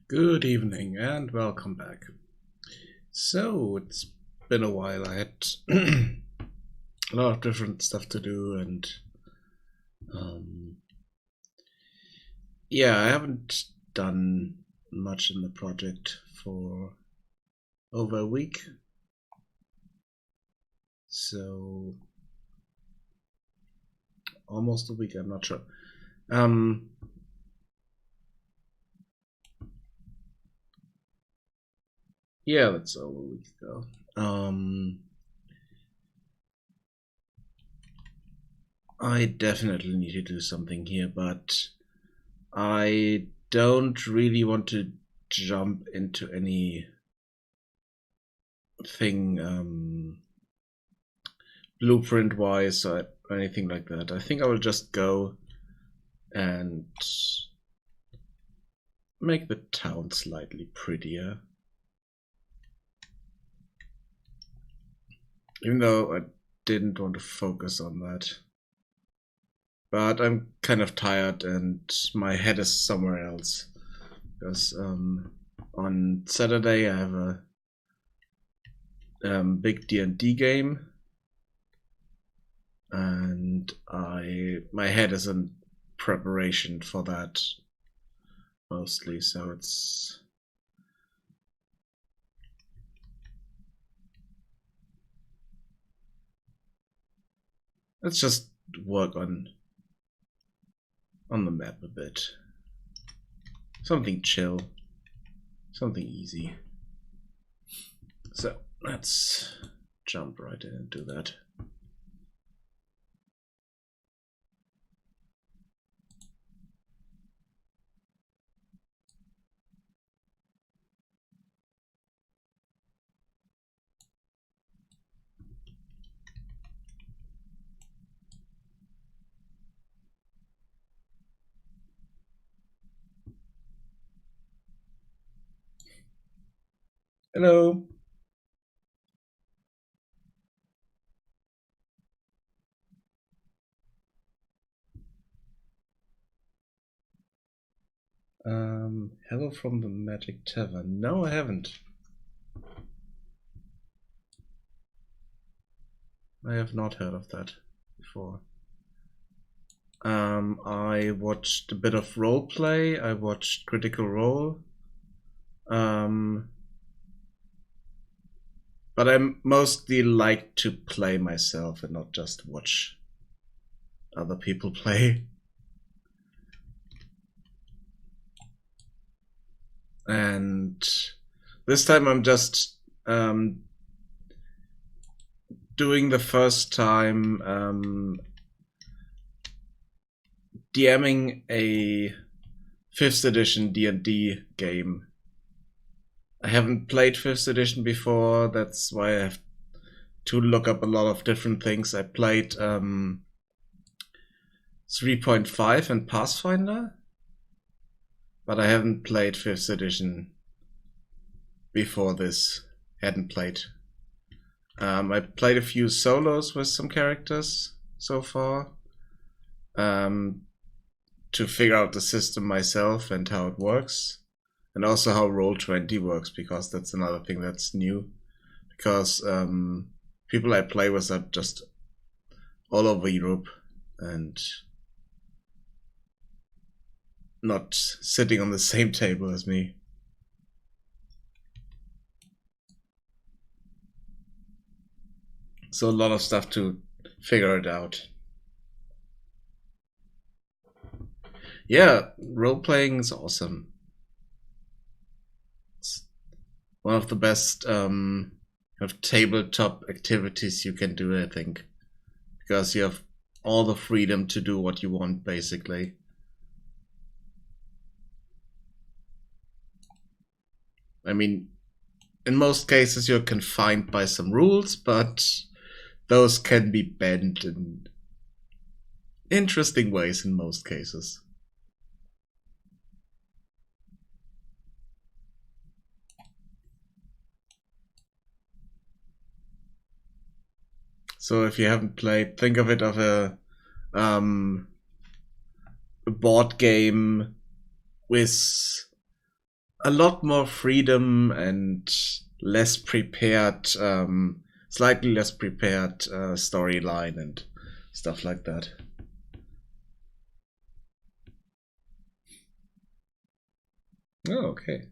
Good evening and welcome back. So it's been a while. I had a lot of different stuff to do, and yeah, I haven't done much in the project for over a week. So almost a week, I'm not sure. Yeah, that's over a week ago. I definitely need to do something here, but I don't really want to jump into any thing blueprint wise or anything like that. I think I will just go and make the town slightly prettier. Even though I didn't want to focus on that. But I'm kind of tired and my head is somewhere else. Because on Saturday I have a big D&D game. And my head is in preparation for that mostly, so let's just work on the map a bit. Something chill, something easy. So let's jump right in and do that. Hello. Hello from the Magic Tavern. No, I haven't. I have not heard of that before. I watched a bit of roleplay. I watched Critical Role. But I mostly like to play myself and not just watch other people play. And this time I'm just doing the first time DMing a 5th edition D&D game. I haven't played 5th edition before, that's why I have to look up a lot of different things. I played 3.5 and Pathfinder, but I haven't played 5th edition before this. Hadn't played. I played a few solos with some characters so far to figure out the system myself and how it works. And also how Roll20 works, because that's another thing that's new. Because people I play with are just all over Europe and not sitting on the same table as me. So a lot of stuff to figure it out. Yeah, role-playing is awesome. It's one of the best tabletop activities you can do, I think. Because you have all the freedom to do what you want, basically. I mean, in most cases you're confined by some rules, but those can be bent in interesting ways in most cases. So if you haven't played, think of it of a board game with a lot more freedom and less prepared, slightly less prepared storyline and stuff like that. Oh, okay.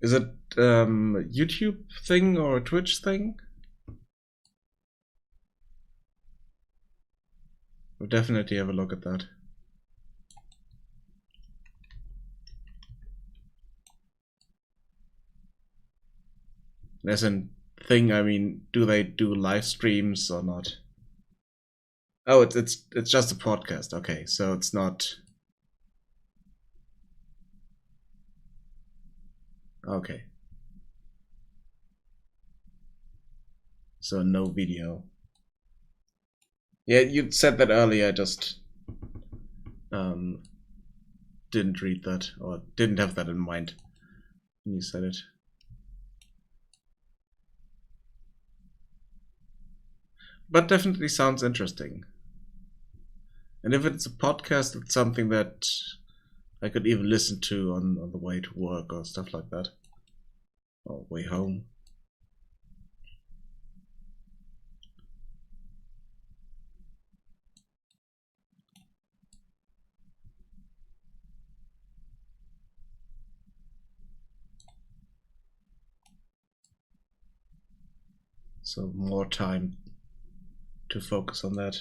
Is it a YouTube thing or a Twitch thing? We'll definitely have a look at that. As in thing, I mean, do they do live streams or not? Oh, it's just a podcast. Okay, so it's not. Okay. So no video. Yeah, you said that earlier. I just didn't read that or didn't have that in mind when you said it. But definitely sounds interesting. And if it's a podcast, it's something that I could even listen to on the way to work or stuff like that. Or way home. So more time to focus on that.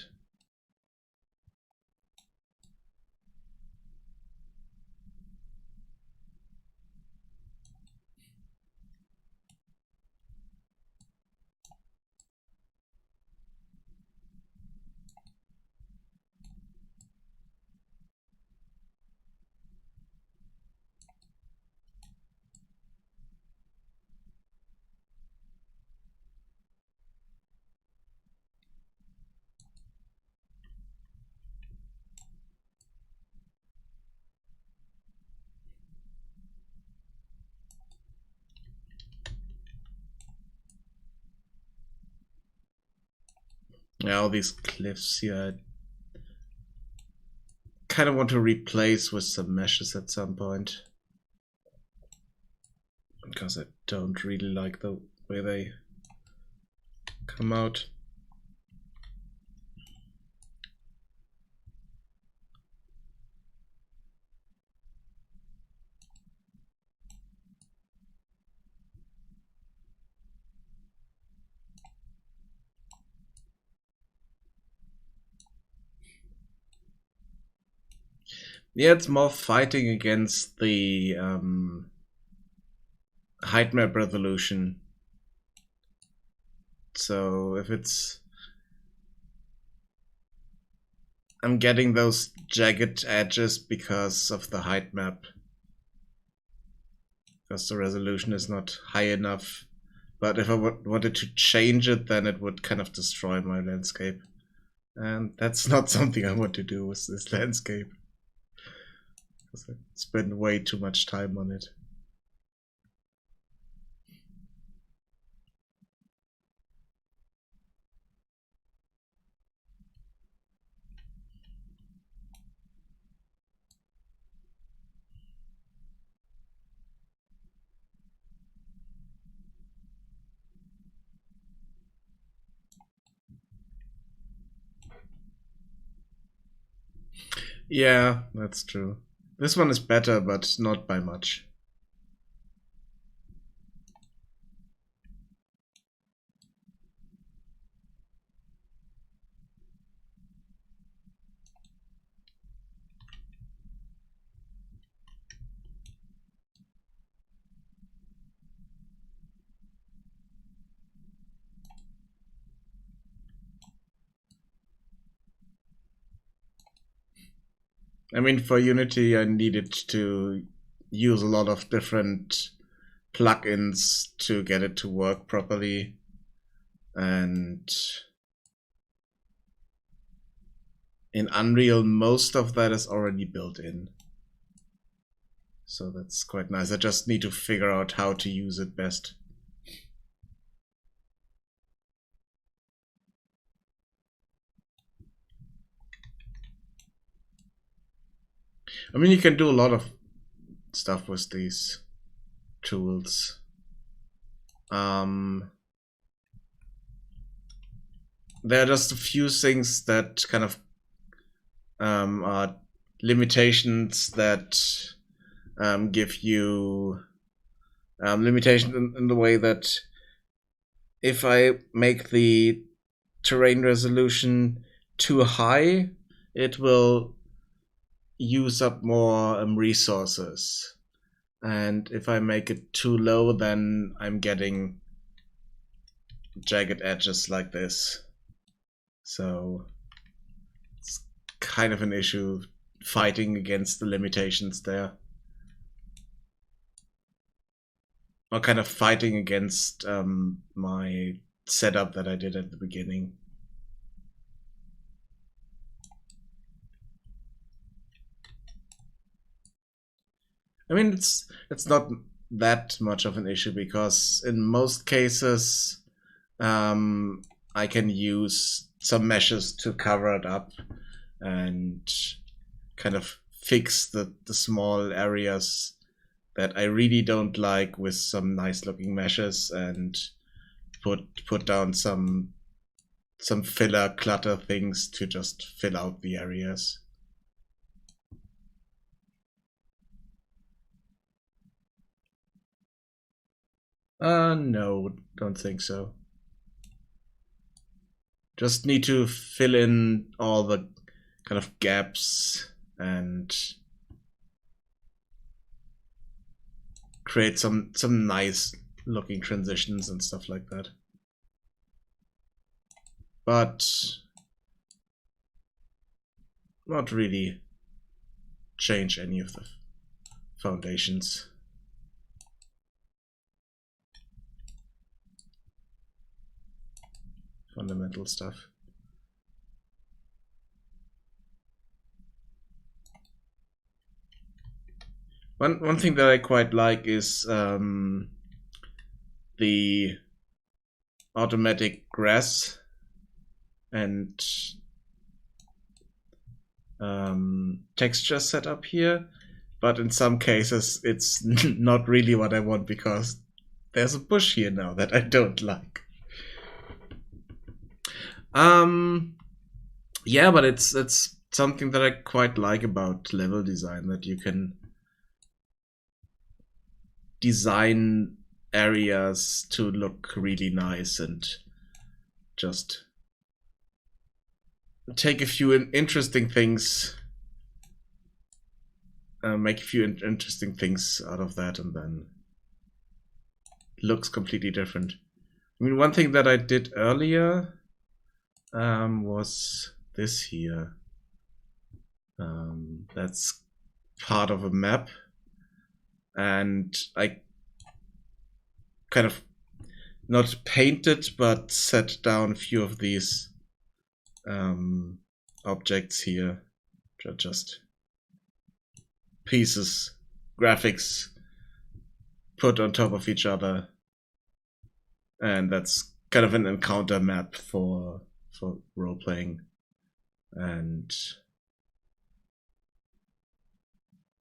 Yeah, all these cliffs here. I kind of want to replace with some meshes at some point. Because I don't really like the way they come out. Yeah, it's more fighting against the height map resolution. So if it's... I'm getting those jagged edges because of the height map. Because the resolution is not high enough. But if I wanted to change it, then it would kind of destroy my landscape. And that's not something I want to do with this landscape. Because I spend way too much time on it. Yeah, that's true. This one is better, but not by much. I mean, for Unity, I needed to use a lot of different plugins to get it to work properly. And in Unreal, most of that is already built in. So that's quite nice. I just need to figure out how to use it best. I mean, you can do a lot of stuff with these tools. There are just a few things that kind of are limitations that give you limitations in the way that if I make the terrain resolution too high, it will use up more resources. And if I make it too low, then I'm getting jagged edges like this. So it's kind of an issue fighting against the limitations there. Or kind of fighting against my setup that I did at the beginning. I mean, it's not that much of an issue because in most cases I can use some meshes to cover it up and kind of fix the small areas that I really don't like with some nice looking meshes and put down some filler clutter things to just fill out the areas. No, don't think so. Just need to fill in all the kind of gaps and create some nice looking transitions and stuff like that. But not really change any of the foundations. Fundamental stuff. One thing that I quite like is the automatic grass and texture setup here, but in some cases it's not really what I want because there's a bush here now that I don't like. Yeah, but it's something that I quite like about level design, that you can design areas to look really nice and just take a few interesting things, make a few interesting things out of that, and then it looks completely different. I mean, one thing that I did earlier was this here. That's part of a map, and I kind of not painted but set down a few of these objects here, just pieces, graphics put on top of each other, and that's kind of an encounter map for role playing. And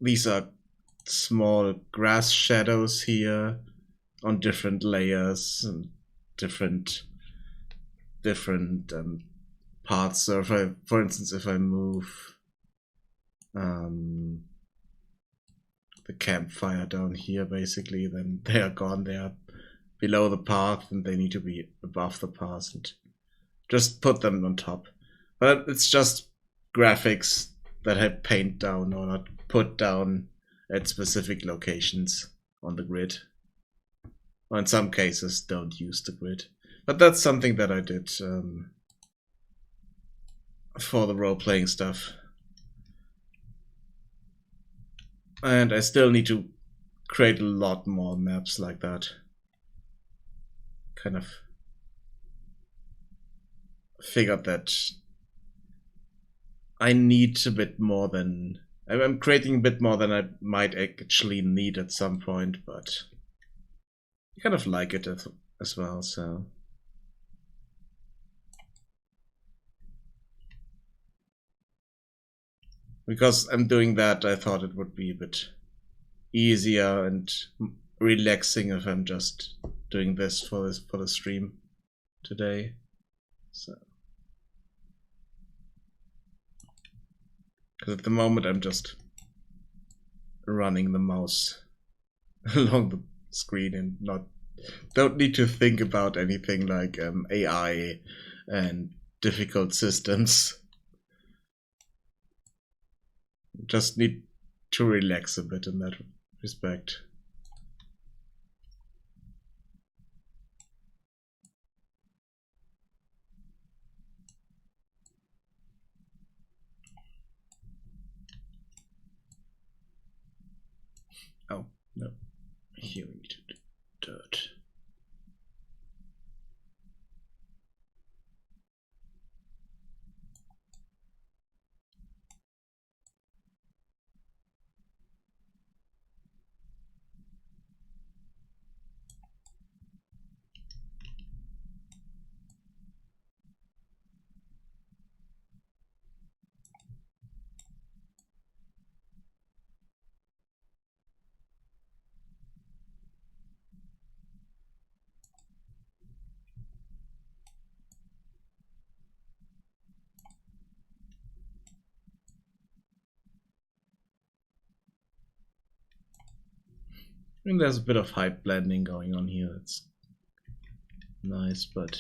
these are small grass shadows here on different layers and different parts. So if I, for instance, if I move the campfire down here, basically, then they are gone. They are below the path and they need to be above the path, and just put them on top. But it's just graphics that I paint down or not put down at specific locations on the grid. Or in some cases, don't use the grid. But that's something that I did for the role-playing stuff. And I still need to create a lot more maps like that. Kind of figured that I need a bit more than... I'm creating a bit more than I might actually need at some point, but I kind of like it as well, so... Because I'm doing that, I thought it would be a bit easier and relaxing if I'm just doing this for the stream today. So, because at the moment I'm just running the mouse along the screen and don't need to think about anything like AI and difficult systems. Just need to relax a bit in that respect. Oh, no. Here we need to do dirt. I mean, there's a bit of height blending going on here. It's nice, but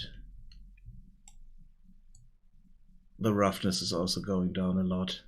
the roughness is also going down a lot.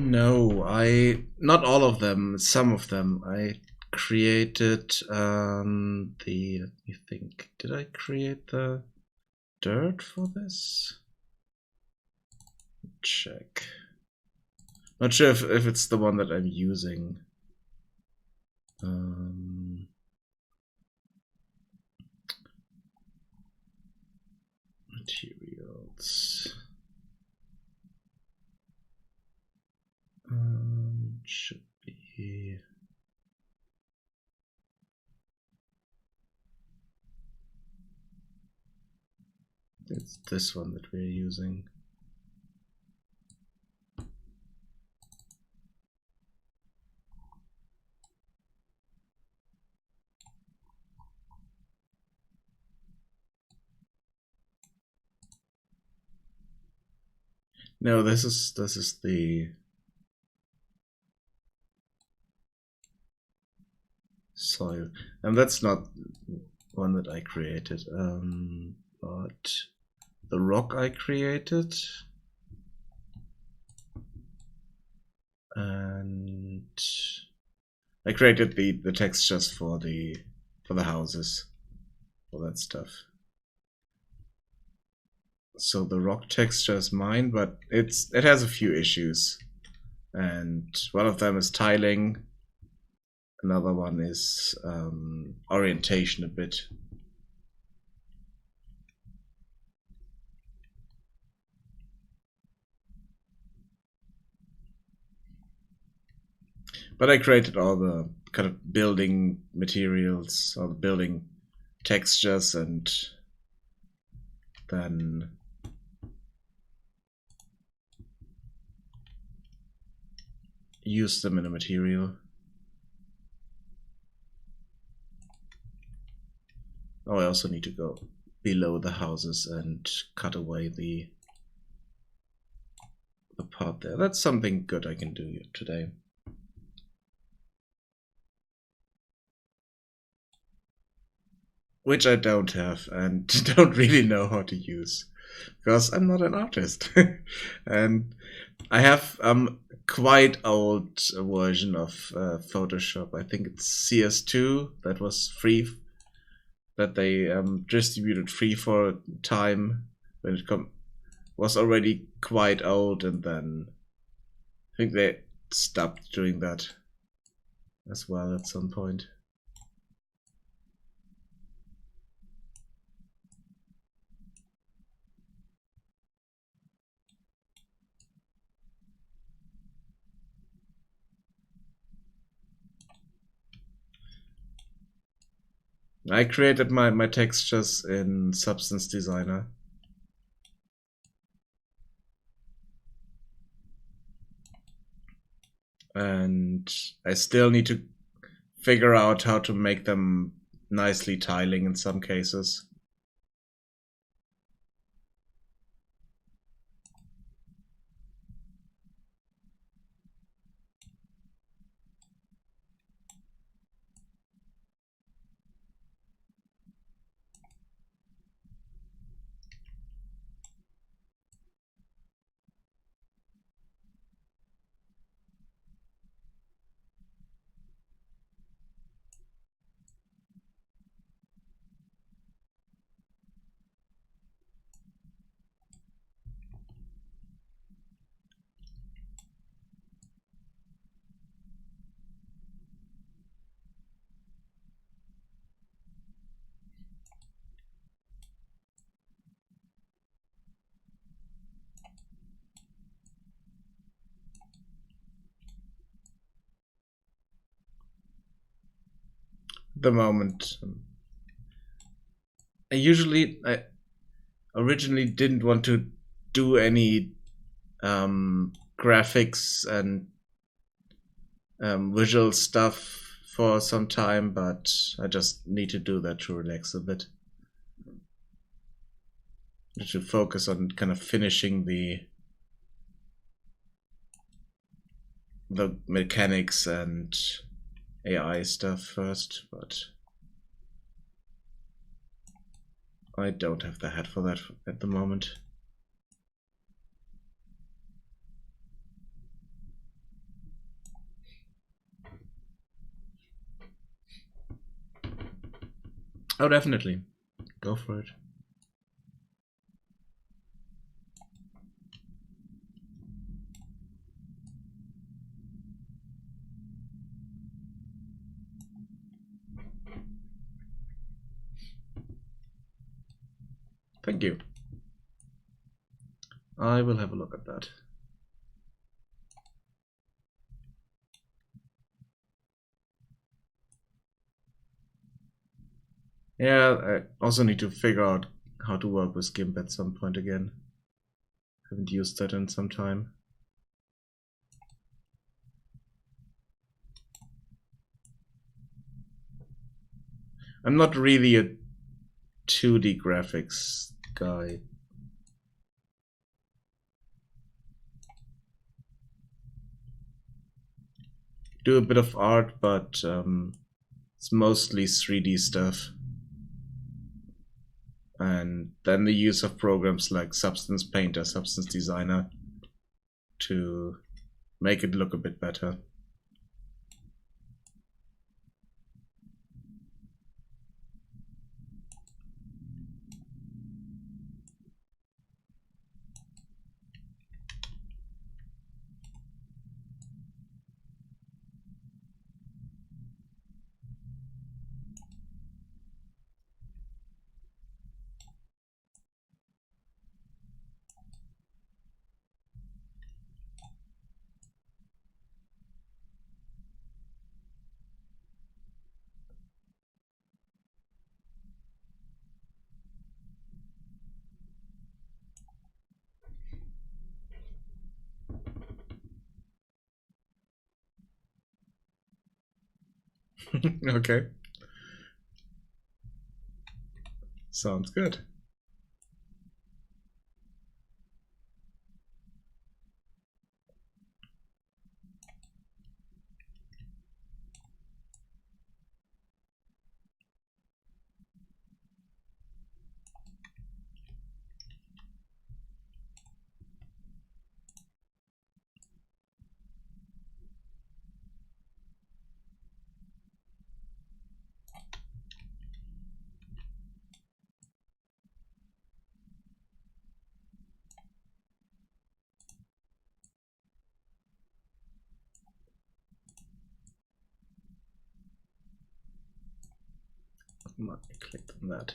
No, not all of them, some of them. I created let me think. Did I create the dirt for this? Check. Not sure if it's the one that I'm using. Materials. Should be. It's this one that we're using. No, this is the soil, and that's not one that I created. But the rock I created, and I created the textures for the houses, for that stuff. So the rock texture is mine, but it has a few issues, and one of them is tiling. Another one is orientation a bit. But I created all the kind of building materials, all the building textures, and then use them in a material. Oh, I also need to go below the houses and cut away the part there. That's something good I can do today. Which I don't have and don't really know how to use, because I'm not an artist. And I have quite old version of Photoshop. I think it's CS2 that was free, that they distributed free for a time when it was already quite old, and then I think they stopped doing that as well at some point. I created my textures in Substance Designer. And I still need to figure out how to make them nicely tiling in some cases. The moment. I originally didn't want to do any graphics and visual stuff for some time, but I just need to do that to relax a bit. To focus on kind of finishing the mechanics and AI stuff first, but I don't have the head for that at the moment. Oh, definitely. Go for it. Thank you. I will have a look at that. Yeah, I also need to figure out how to work with GIMP at some point again. Haven't used that in some time. I'm not really a 2D graphics guy. Do a bit of art, but it's mostly 3D stuff. And then the use of programs like Substance Painter, Substance Designer to make it look a bit better. Okay. Sounds good. I clicked on that.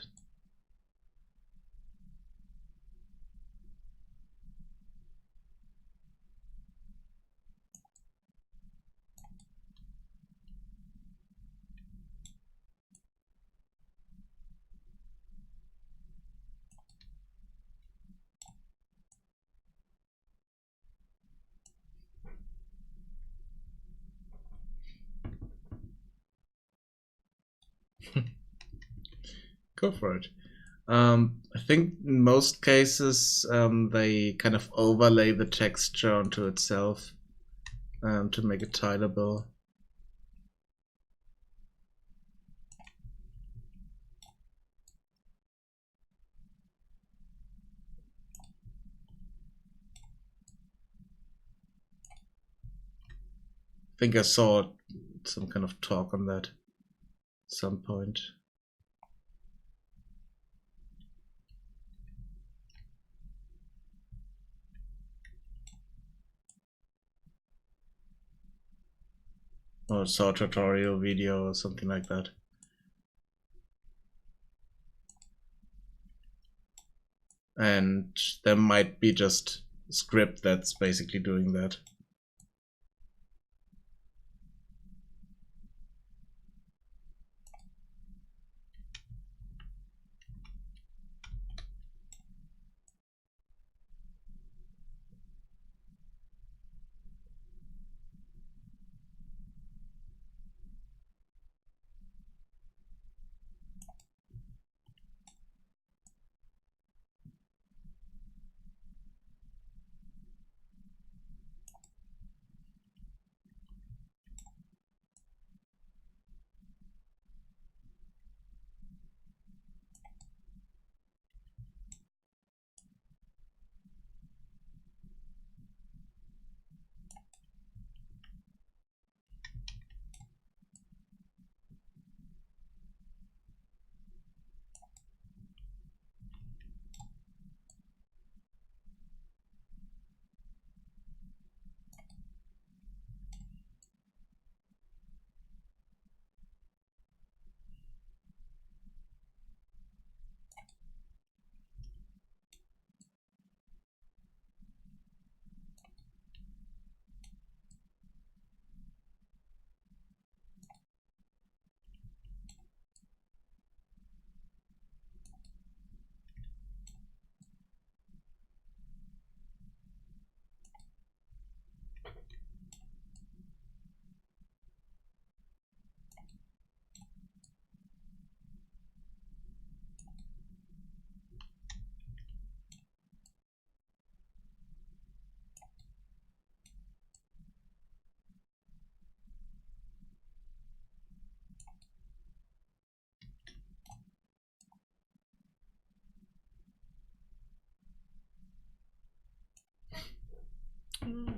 Go for it. I think in most cases they kind of overlay the texture onto itself to make it tileable. I think I saw some kind of talk on that at some point. Or saw a tutorial video or something like that. And there might be just a script that's basically doing that.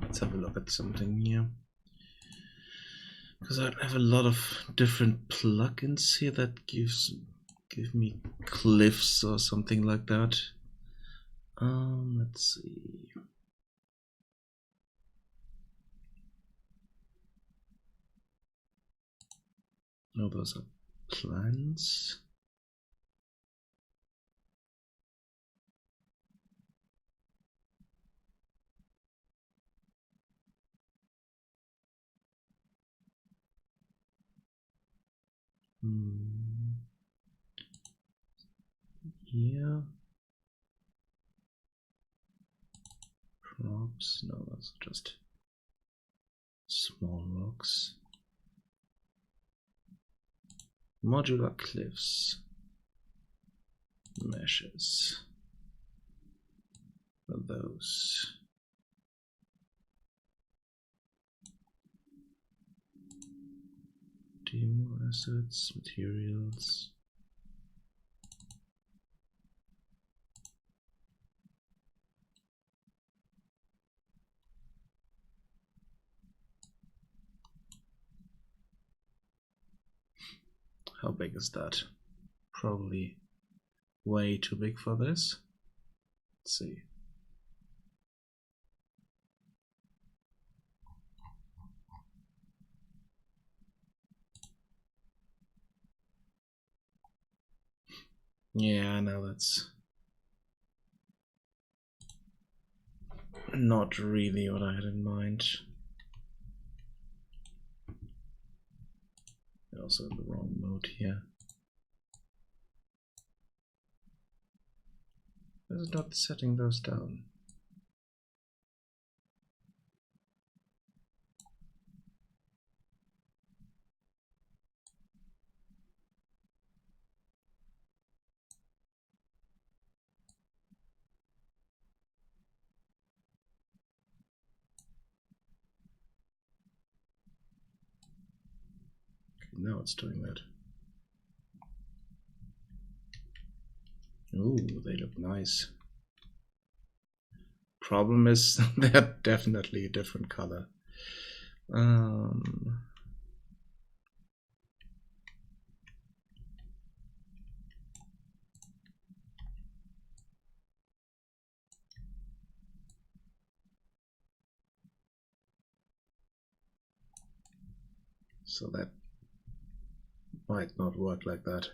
Let's have a look at something here. Because I have a lot of different plugins here that give me cliffs or something like that. Let's see. No, those are plans. Here. Props. No, that's just small rocks. Modular cliffs. Meshes. What are those? Demo assets, materials. How big is that? Probably way too big for this. Let's see. Yeah, I know that's not really what I had in mind. Also in the wrong mode here. Is it not setting those down? Okay, now it's doing that. Ooh, they look nice. Problem is, they're definitely a different color. So that might not work like that.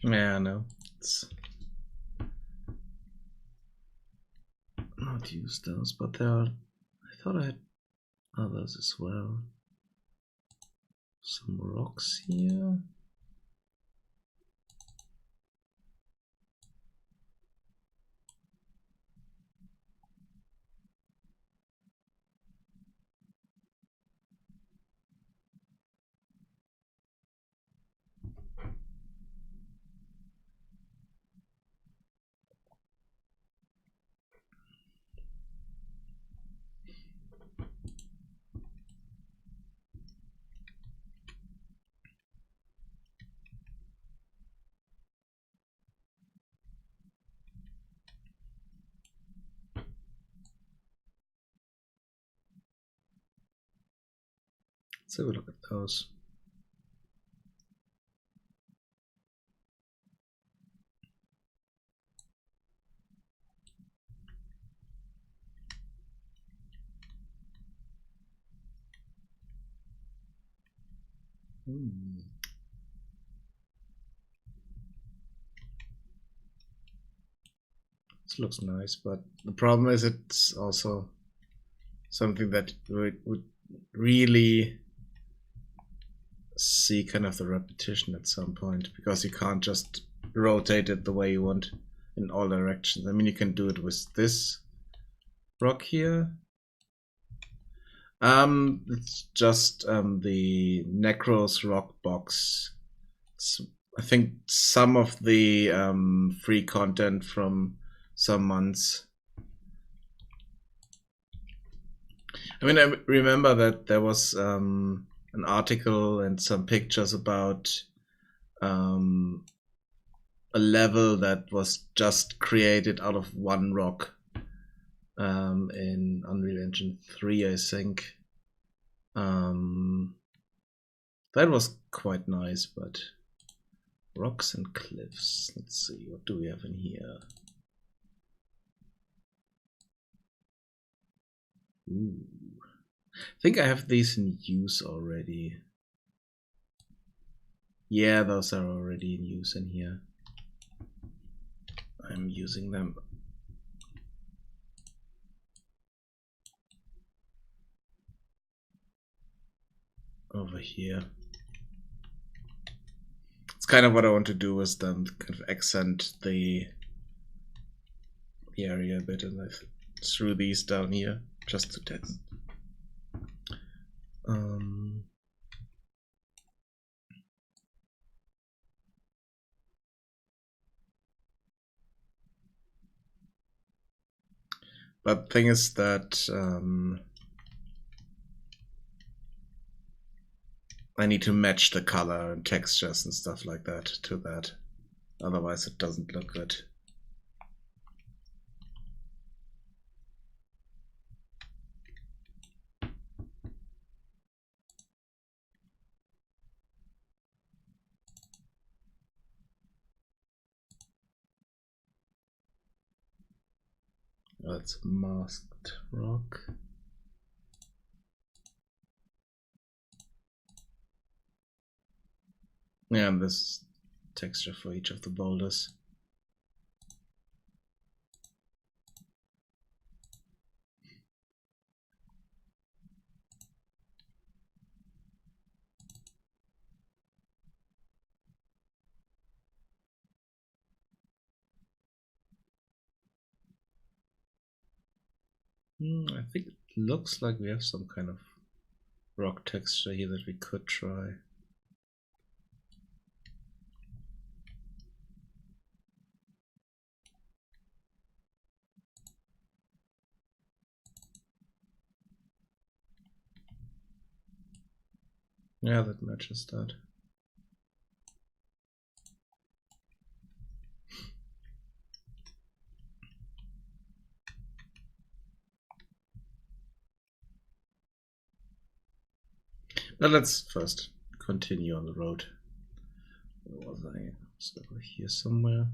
Yeah, no, it's not use those, but there are. I thought I had others as well. Some rocks here. Let's have a look at those. This looks nice, but the problem is it's also something that would really see kind of the repetition at some point, because you can't just rotate it the way you want in all directions. I mean, you can do it with this rock here. It's just the Necros rock box. I think some of the free content from some months. I mean, I remember that there was an article and some pictures about a level that was just created out of one rock in Unreal Engine 3, I think. That was quite nice, but rocks and cliffs. Let's see, what do we have in here? Ooh. I think I have these in use already. Yeah, those are already in use in here. I'm using them. Over here. It's kind of what I want to do, is then kind of accent the area a bit, and I threw these down here just to test. But thing is that I need to match the color and textures and stuff like that to that. Otherwise it doesn't look good. That's masked rock. Yeah, and this texture for each of the boulders. I think it looks like we have some kind of rock texture here that we could try. Yeah, that matches that. But let's first continue on the road. Where was I? I was over here somewhere.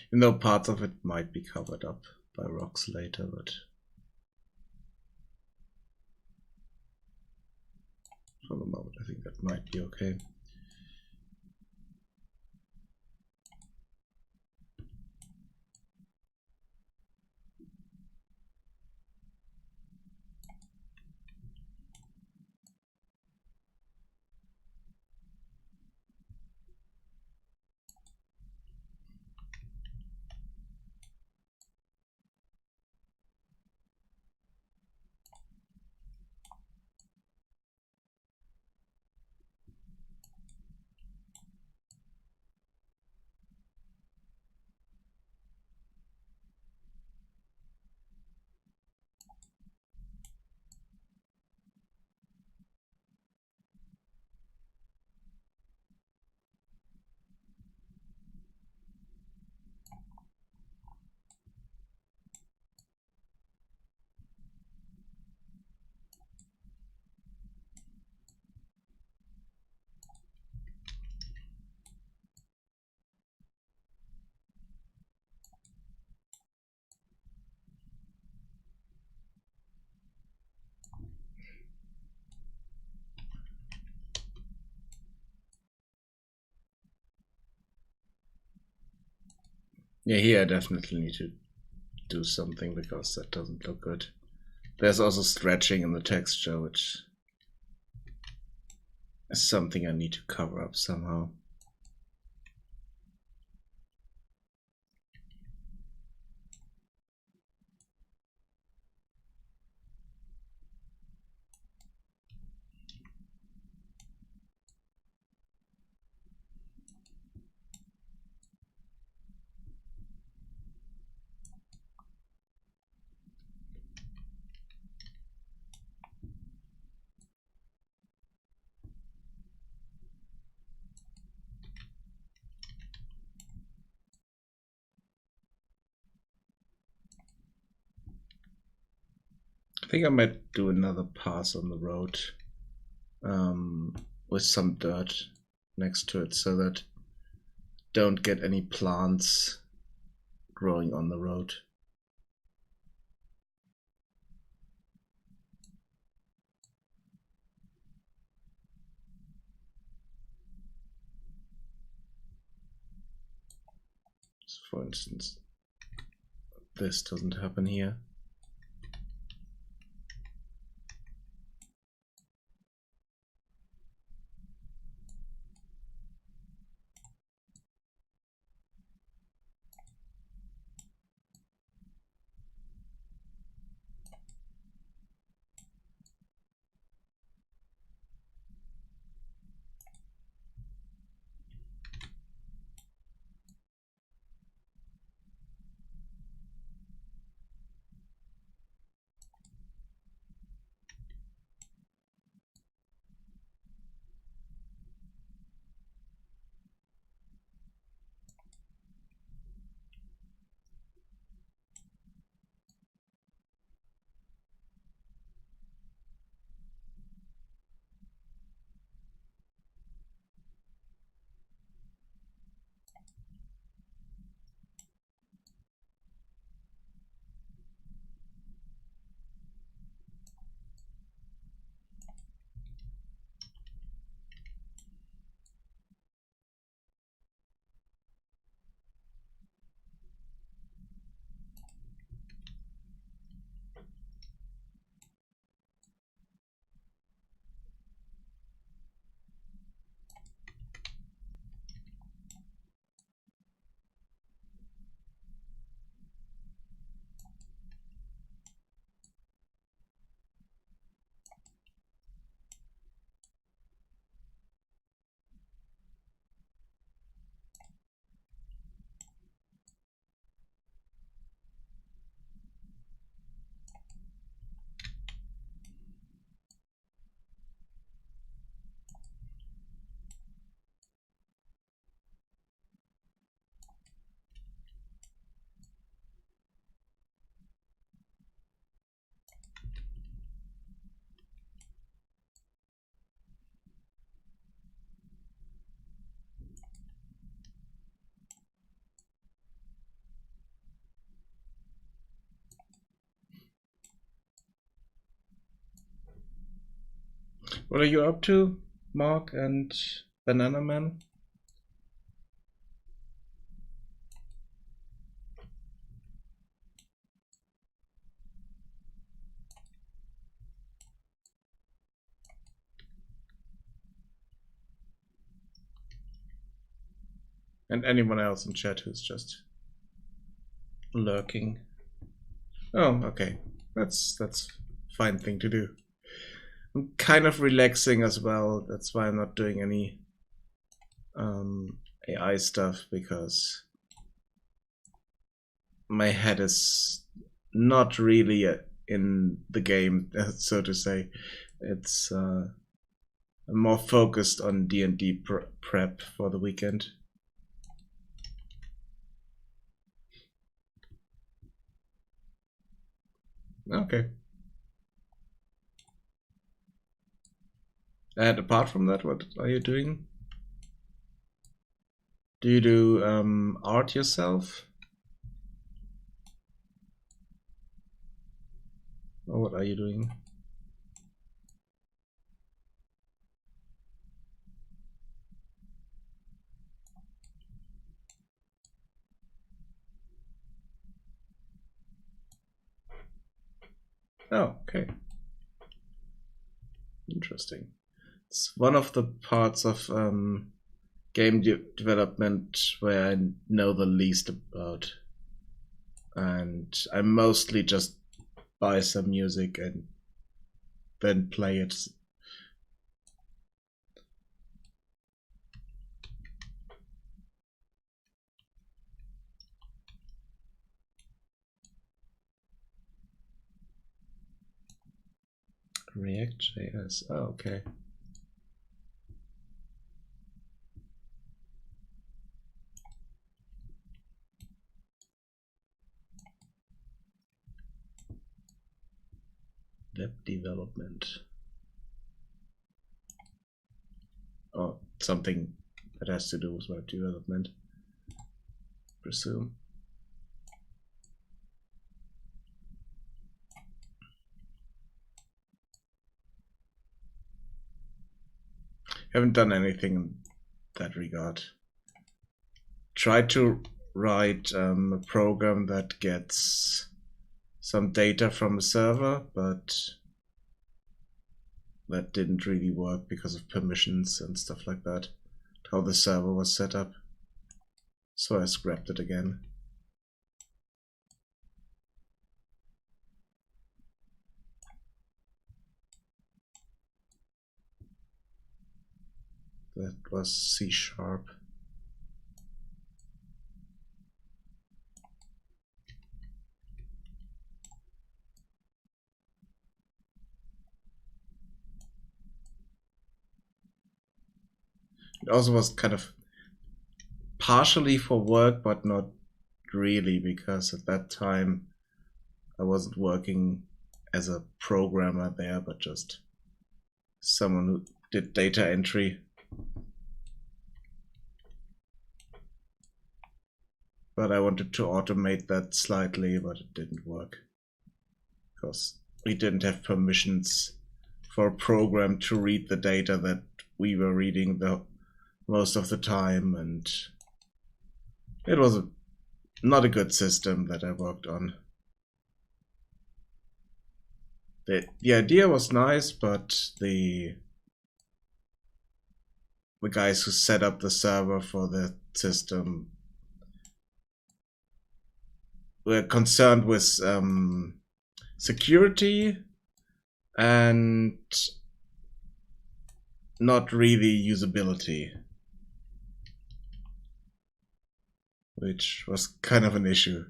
Even though parts of it might be covered up by rocks later, but for the moment I think that might be okay. Yeah, here I definitely need to do something because that doesn't look good. There's also stretching in the texture, which is something I need to cover up somehow. I think I might do another pass on the road with some dirt next to it so that don't get any plants growing on the road. So for instance, this doesn't happen here. What are you up to, Mark and Banana Man? And anyone else in chat who's just lurking. Oh, okay. That's fine thing to do. I'm kind of relaxing as well. That's why I'm not doing any AI stuff, because my head is not really in the game, so to say. It's I'm more focused on D&D prep for the weekend. Okay. And apart from that, what are you doing? Do you do art yourself? Or what are you doing? Oh, okay. Interesting. It's one of the parts of game development where I know the least about. And I mostly just buy some music and then play it. React.js. Oh, okay. Web development. Oh, something that has to do with web development, presume. Haven't done anything in that regard. Tried to write a program that gets some data from a server, but that didn't really work because of permissions and stuff like that, how the server was set up. So I scrapped it again. That was C#. It also was kind of partially for work, but not really, because at that time I wasn't working as a programmer there, but just someone who did data entry. But I wanted to automate that slightly, but it didn't work, because we didn't have permissions for a program to read the data that we were reading most of the time, and it was not a good system that I worked on. The idea was nice, but the guys who set up the server for the system were concerned with security and not really usability, which was kind of an issue.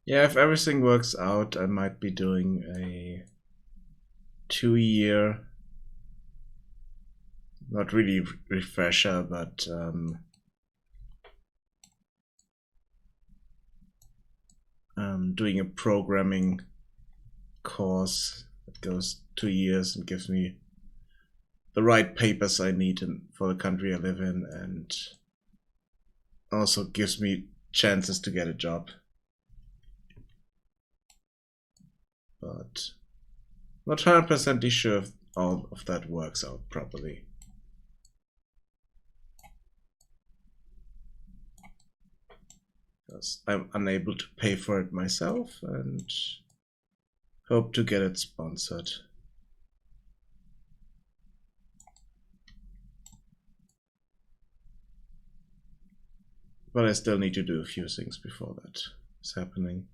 Yeah, if everything works out, I might be doing a 2-year, not really refresher, but doing a programming course that goes 2 years and gives me the right papers I need for the country I live in, and also gives me chances to get a job. But not 100% sure if all of that works out properly. Because I'm unable to pay for it myself and hope to get it sponsored. But I still need to do a few things before that is happening.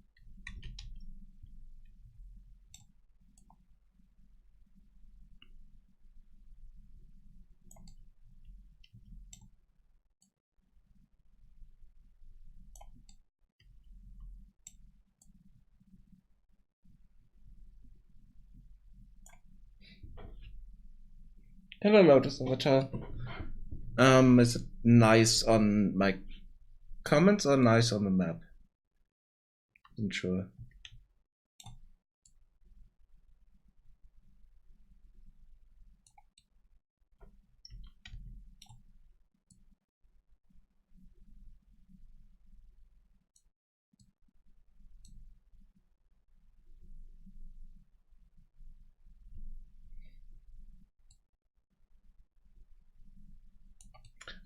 Hello, Lotus Avatar. Is it nice on my comments or nice on the map? I'm sure.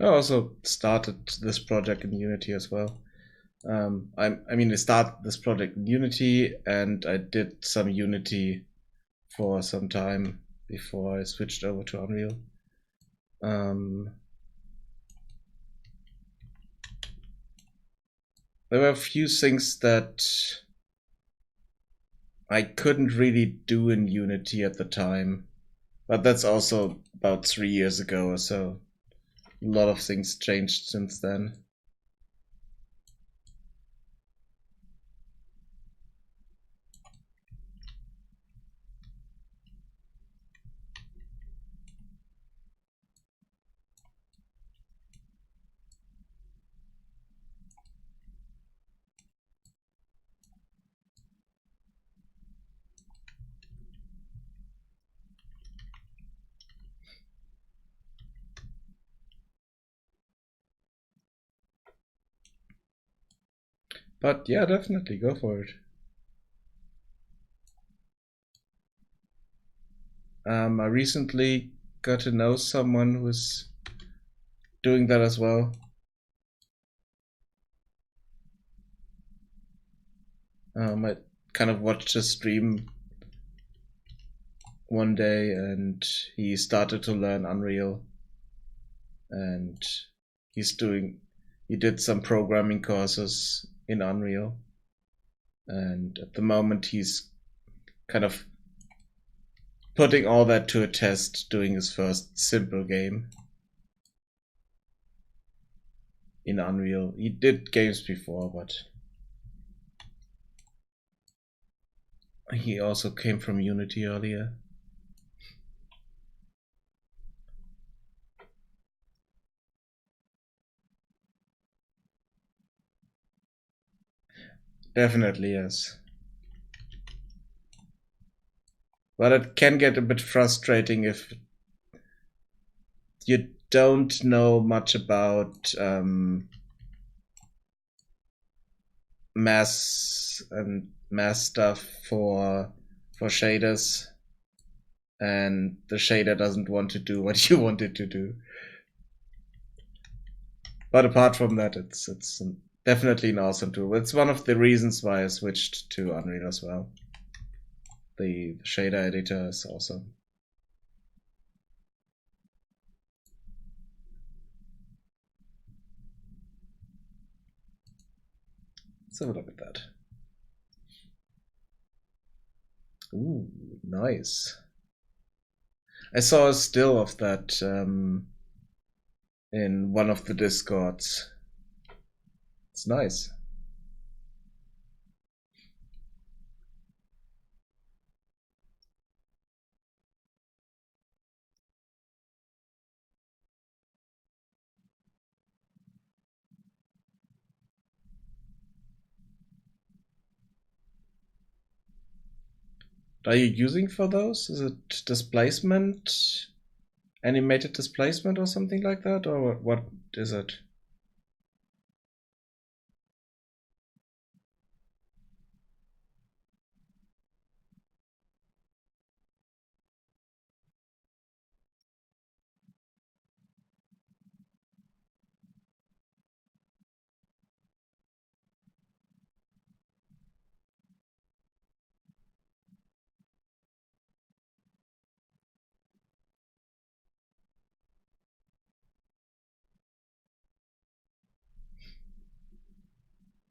I also started this project in Unity as well. I started this project in Unity, and I did some Unity for some time before I switched over to Unreal. There were a few things that I couldn't really do in Unity at the time, but that's also about 3 years ago or so. A lot of things changed since then. But yeah, definitely go for it. I recently got to know someone who's doing that as well. I kind of watched a stream one day, and he started to learn Unreal, and he did some programming courses in Unreal, and at the moment he's kind of putting all that to a test, doing his first simple game in Unreal. He did games before, but he also came from Unity earlier. Definitely, yes. But it can get a bit frustrating if you don't know much about mass stuff for shaders, and the shader doesn't want to do what you want it to do. But apart from that, it's definitely an awesome tool. It's one of the reasons why I switched to Unreal as well. The shader editor is awesome. Let's have a look at that. Ooh, nice. I saw a still of that in one of the Discords. It's nice. What are you using for those? Is it displacement, animated displacement or something like that? Or what is it?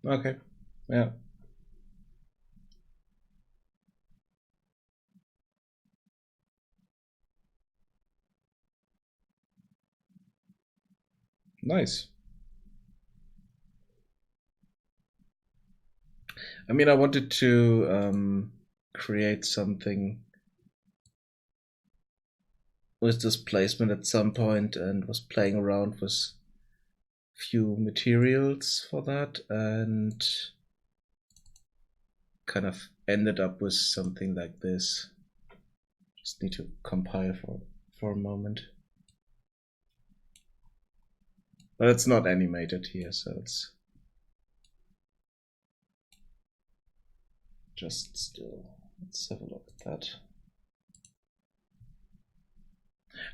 Okay, yeah. Nice. I mean, I wanted to create something with displacement at some point and was playing around with few materials for that and kind of ended up with something like this. Just need to compile for a moment. But it's not animated here, so it's just still. Let's have a look at that.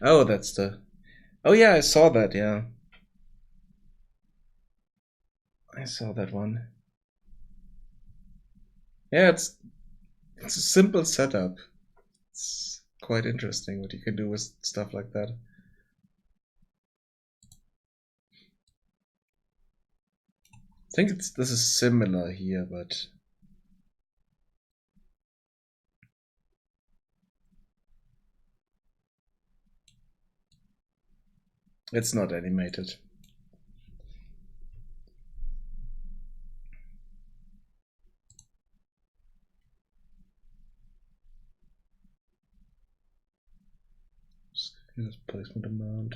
Oh, that's the... Oh yeah, I saw that, yeah. I saw that one. Yeah, it's a simple setup. It's quite interesting what you can do with stuff like that. I think this is similar here, but it's not animated. Just placement amount.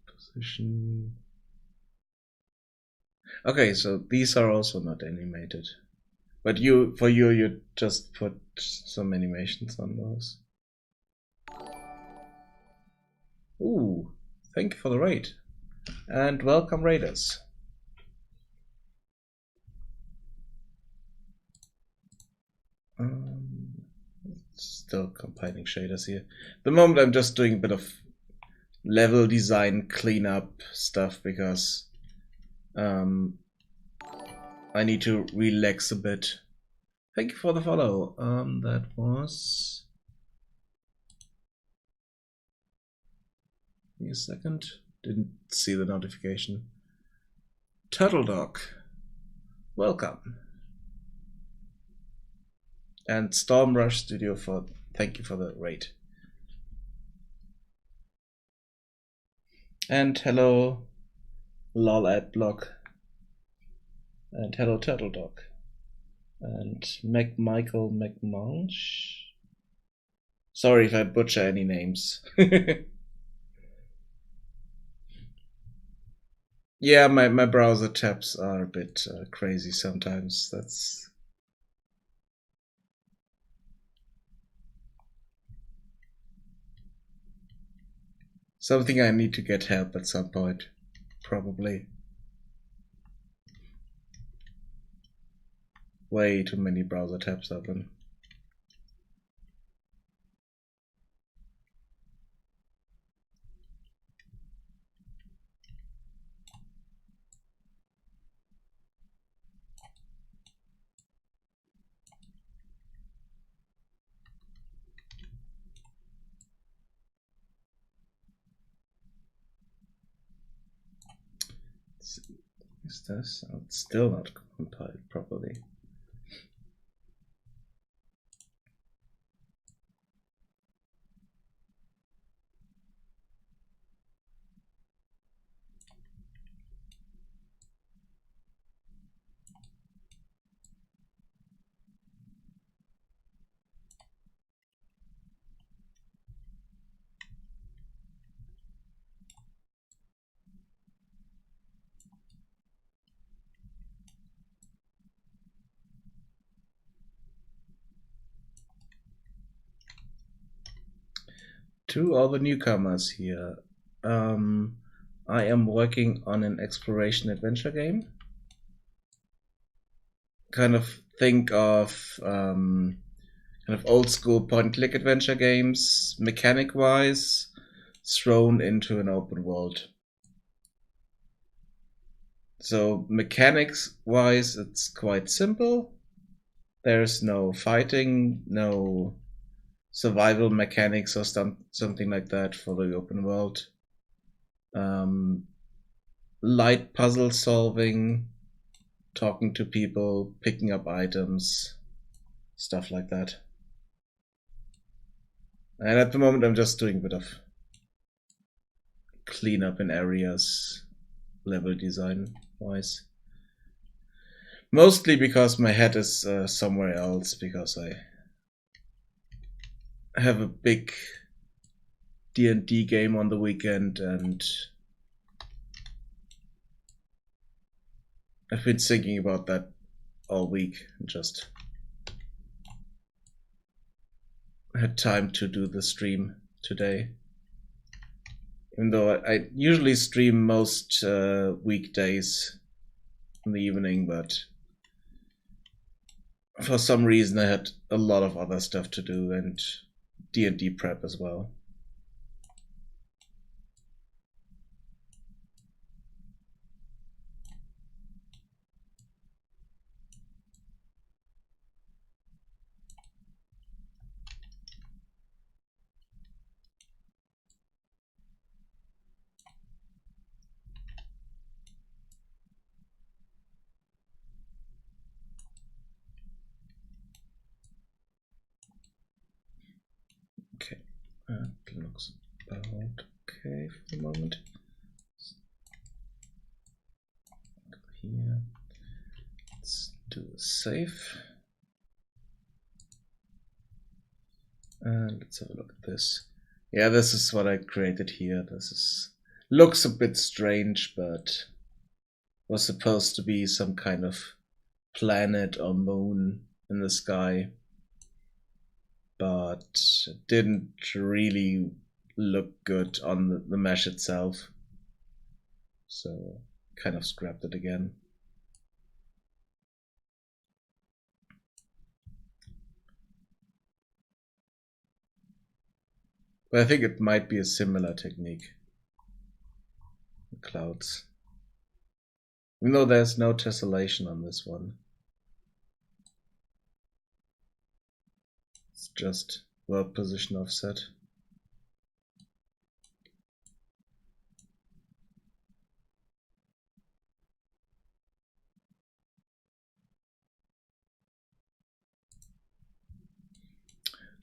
Position. Okay, so these are also not animated. But you just put some animations on those. Ooh, thank you for the raid. And welcome raiders. Still compiling shaders here. At the moment I'm just doing a bit of level design cleanup stuff because I need to relax a bit. Thank you for the follow. That was... Give me a second. Didn't see the notification. Turtle Dog. Welcome. And Storm Rush Studio for thank you for the raid. And hello lol adblock. And hello Turtle Dog. And McMichael McMunch. Sorry if I butcher any names. Yeah, my browser tabs are a bit crazy sometimes. That's something I need to get help at some point, probably. Way too many browser tabs open. Is this? Oh, it's still not compiled properly. To all the newcomers here, I am working on an exploration adventure game. Kind of think of kind of old school point and click adventure games, mechanic wise, thrown into an open world. So mechanics wise, it's quite simple. There's no fighting, no survival mechanics or something like that for the open world. Light puzzle solving, talking to people, picking up items, stuff like that. And at the moment I'm just doing a bit of cleanup in areas, level design wise. Mostly because my head is somewhere else, because I have a big D&D game on the weekend and I've been thinking about that all week and just had time to do the stream today. Even though I usually stream most weekdays in the evening, but for some reason I had a lot of other stuff to do and D&D prep as well. Okay, it looks about okay for the moment. Go here. Let's do a save. And let's have a look at this. Yeah, this is what I created here. Looks a bit strange, but was supposed to be some kind of planet or moon in the sky, but it didn't really look good on the mesh itself, so kind of scrapped it again. But I think it might be a similar technique. The clouds. Even though there's no tessellation on this one. It's just world position offset.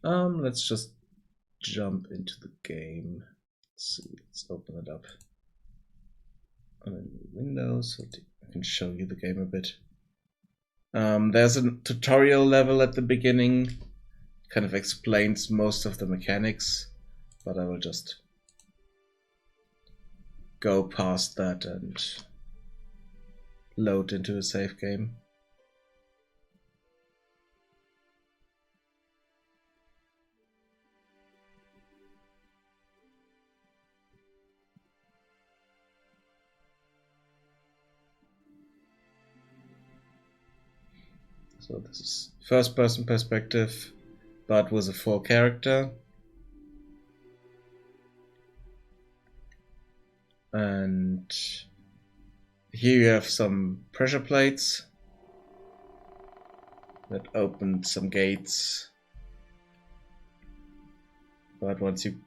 Let's just jump into the game. Let's see, let's open it up on a new window so I can show you the game a bit. There's a tutorial level at the beginning, kind of explains most of the mechanics, but I will just go past that and load into a save game. So this is first person perspective, but with a full character. And here you have some pressure plates that open some gates. But once you...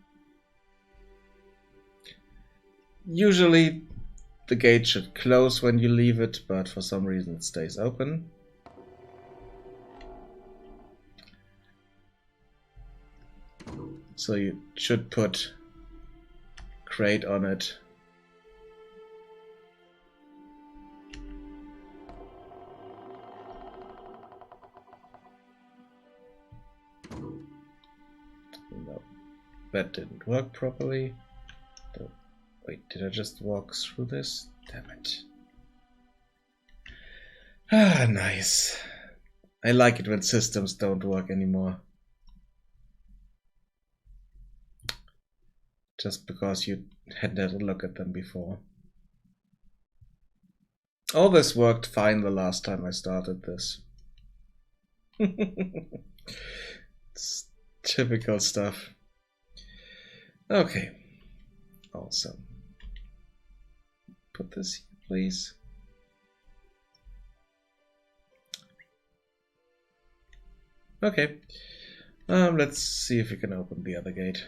Usually the gate should close when you leave it, but for some reason it stays open. So you should put crate on it. No, that didn't work properly. Wait, did I just walk through this? Damn it. Ah, nice. I like it when systems don't work anymore. just because you hadn't had a look at them before. All this worked fine the last time I started this. It's typical stuff. Okay. Also, put this here, please. Okay. Let's see if we can open the other gate.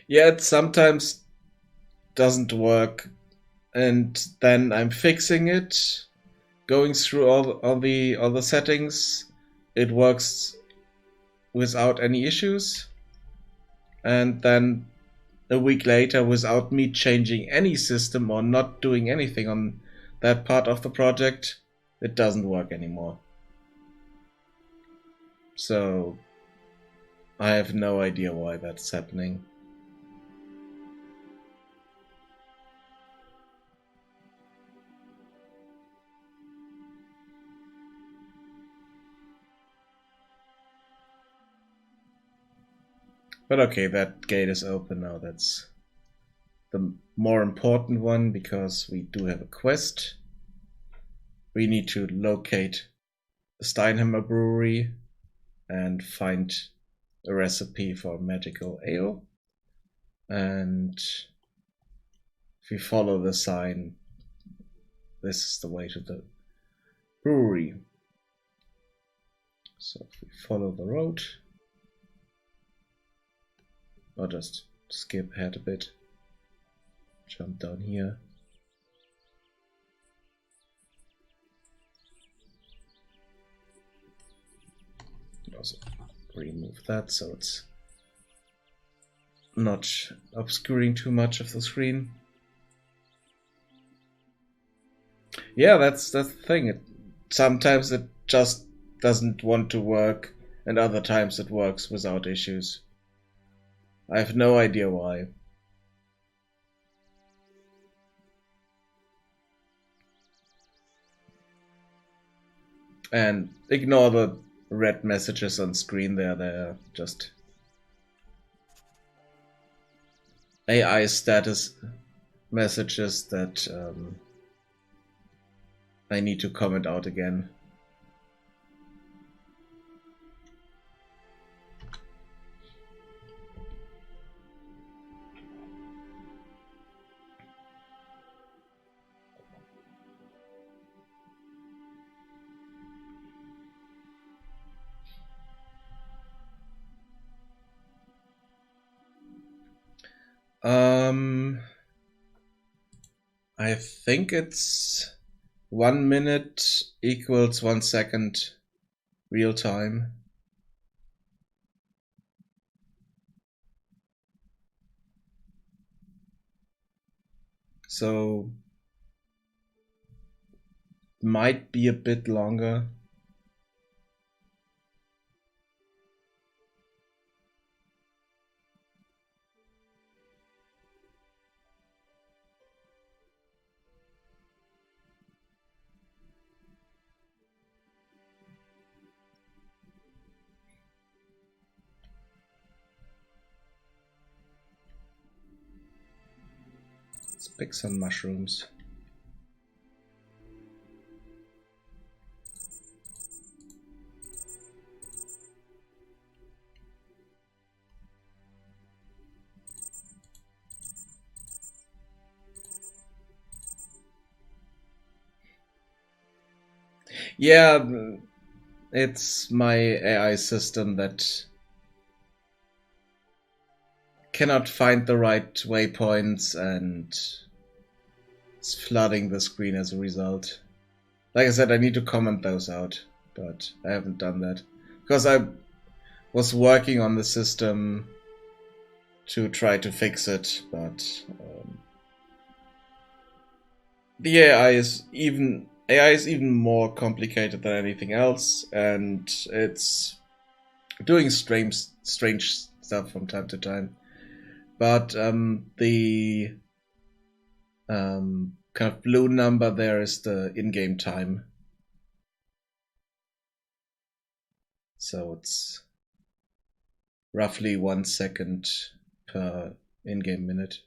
Yeah, it sometimes doesn't work, and then I'm fixing it, going through all the settings. It works without any issues, and then a week later, without me changing any system or not doing anything on that part of the project, it doesn't work anymore. So I have no idea why that's happening. But okay, that gate is open now. That's the more important one, because we do have a quest. We need to locate the Steinheimer brewery and find a recipe for MagicAle. And if we follow the sign, this is the way to the brewery. So if we follow the road, or just skip ahead a bit, jump down here. Also remove that so it's not obscuring too much of the screen. Yeah, that's the thing. Sometimes it just doesn't want to work, and other times it works without issues. I have no idea why. And ignore the red messages on screen there. They're just AI status messages that I need to comment out again. I think it's 1 minute equals 1 second real time. So might be a bit longer. Let's pick some mushrooms. Yeah, it's my AI system that cannot find the right waypoints and it's flooding the screen as a result. Like I said, I need to comment those out, but I haven't done that because I was working on the system to try to fix it, but the AI is even more complicated than anything else, and it's doing strange stuff from time to time. But the kind of blue number there is the in-game time. So it's roughly 1 second per in-game minute.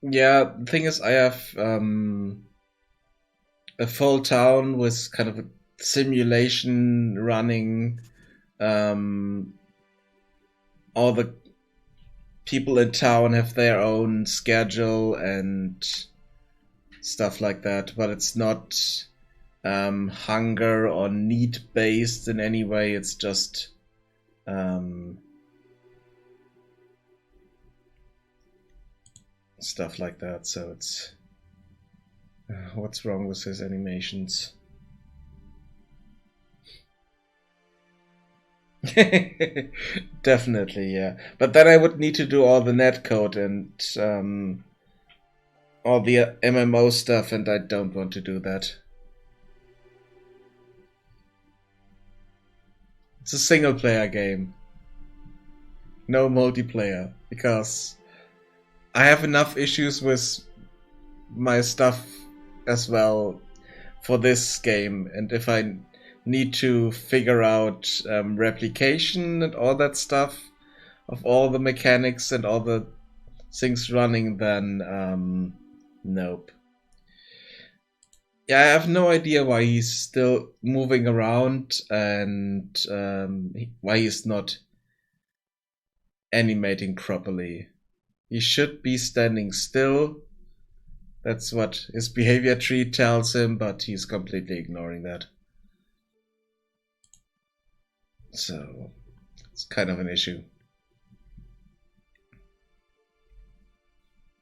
Yeah, the thing is, I have a full town with kind of a simulation running. All the people in town have their own schedule and stuff like that, but it's not hunger or need based in any way. It's just stuff like that. So it's what's wrong with his animations? Definitely, yeah. But then I would need to do all the netcode and all the MMO stuff, and I don't want to do that. It's a single player game. No multiplayer, because I have enough issues with my stuff as well for this game, and if I need to figure out replication and all that stuff of all the mechanics and all the things running, then nope. Yeah, I have no idea why he's still moving around and why he's not animating properly. He should be standing still. That's what his behavior tree tells him, but he's completely ignoring that. So it's kind of an issue.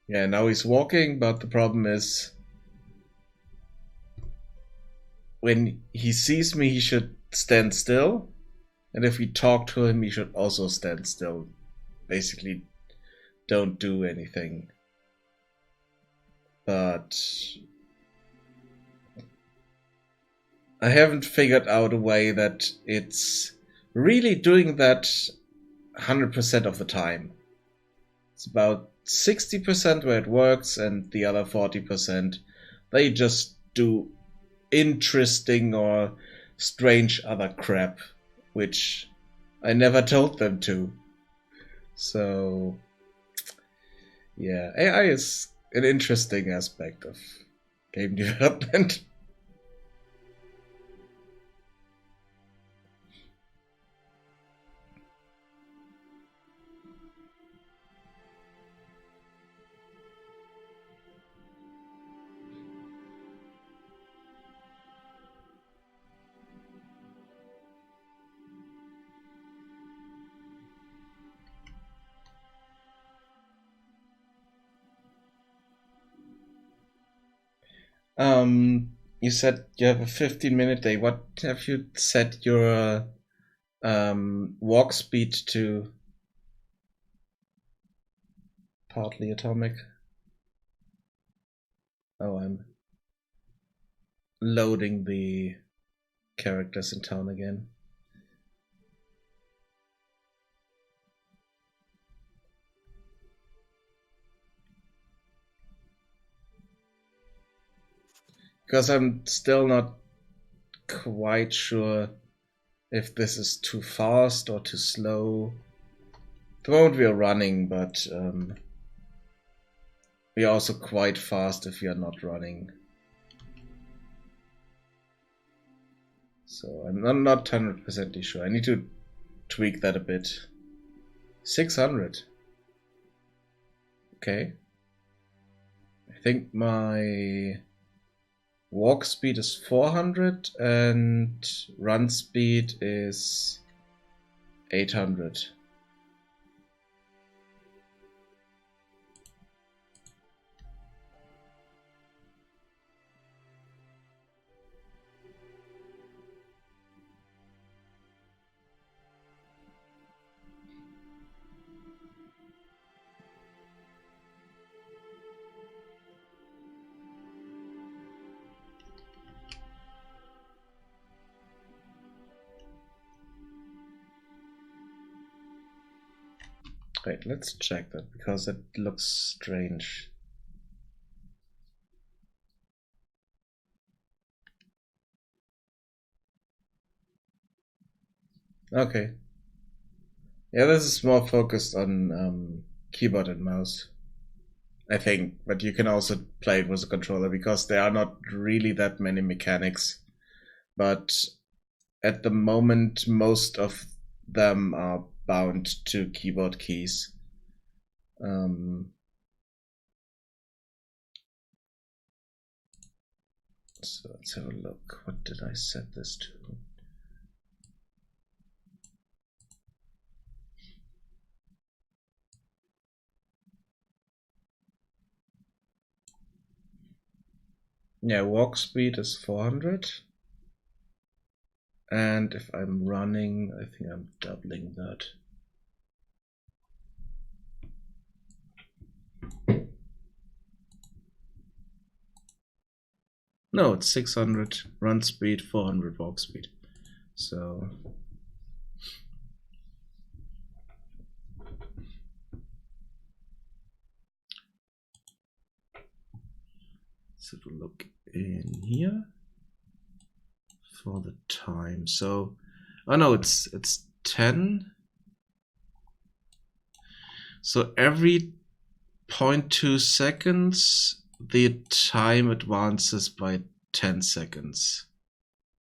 Yeah, now he's walking, but the problem is when he sees me, he should stand still. And if we talk to him, he should also stand still. Basically, don't do anything. But I haven't figured out a way that it's really doing that 100% of the time. It's about 60% where it works, and the other 40% they just do interesting or strange other crap, which I never told them to. So yeah, AI is an interesting aspect of game development. You said you have a 15-minute day. What have you set your walk speed to? Partly atomic. Oh, I'm loading the characters in town again. Because I'm still not quite sure if this is too fast or too slow. At the moment we are running, but we are also quite fast if we are not running. So I'm not 100% sure. I need to tweak that a bit. 600. Okay. I think my walk speed is 400 and run speed is 800. Wait, let's check that because it looks strange. Okay. Yeah, this is more focused on keyboard and mouse, I think. But you can also play it with a controller because there are not really that many mechanics. But at the moment, most of them are bound to keyboard keys. So let's have a look. What did I set this to? Yeah, walk speed is 400. And if I'm running, I think I'm doubling that. No, it's 600 run speed, 400 walk speed. So let's have a look in here for the time. So, oh no, it's 10. So every 0.2 seconds, the time advances by 10 seconds.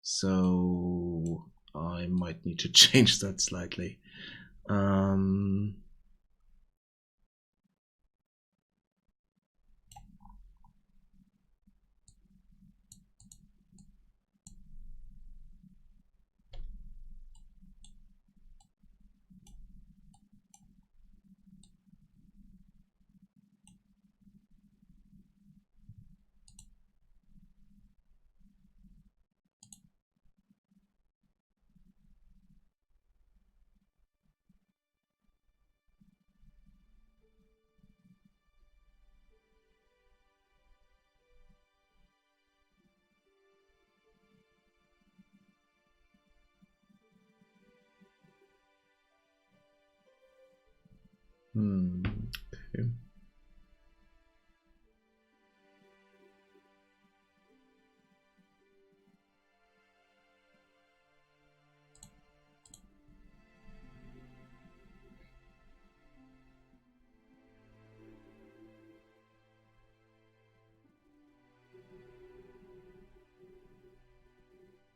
So I might need to change that slightly. Okay.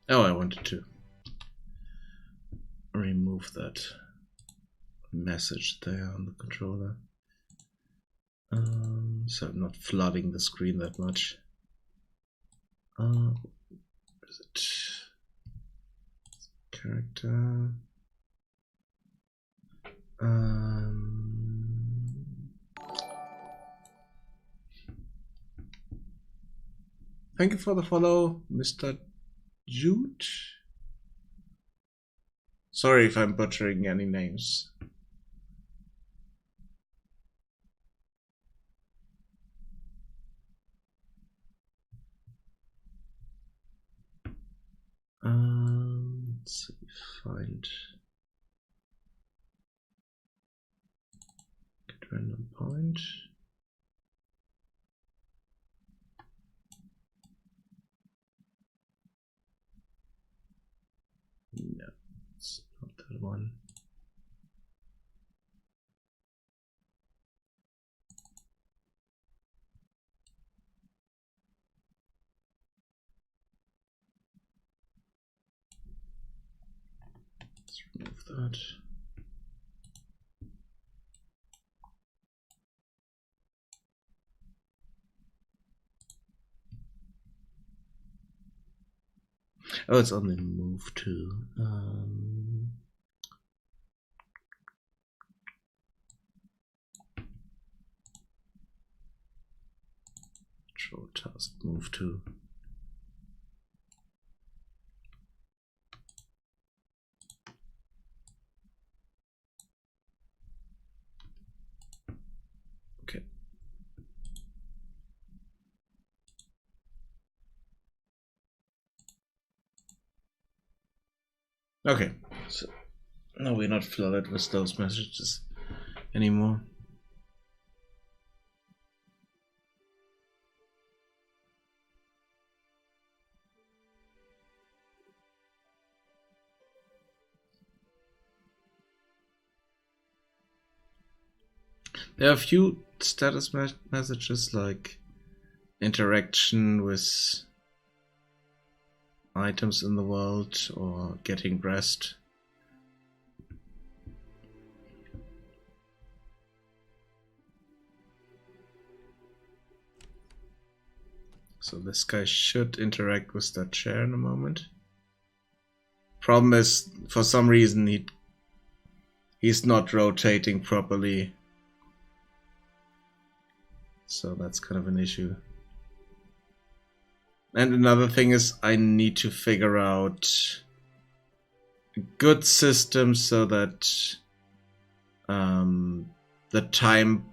Oh, I wanted to remove that message there on the controller. So I'm not flooding the screen that much. Where is it? Character. Thank you for the follow, Mr. Jude. Sorry if I'm butchering any names. Let's see, find get random point. No, it's not that one. Let's remove that. Oh, it's only move to. Control task move to. Okay. Okay, so now we're not flooded with those messages anymore. There are a few status messages like interaction with items in the world or getting rest. So this guy should interact with that chair in a moment. Problem is, for some reason, he's not rotating properly. So that's kind of an issue. And another thing is I need to figure out a good system so that the time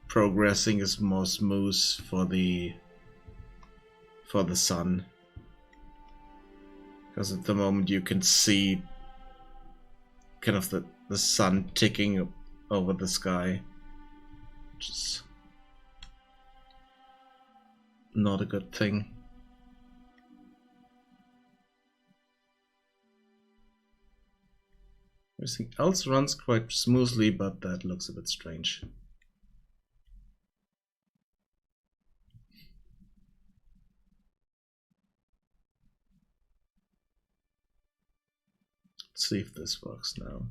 progressing is more smooth for the sun. Because at the moment you can see kind of the sun ticking over the sky, which is not a good thing. Everything else runs quite smoothly, but that looks a bit strange. Let's see if this works now.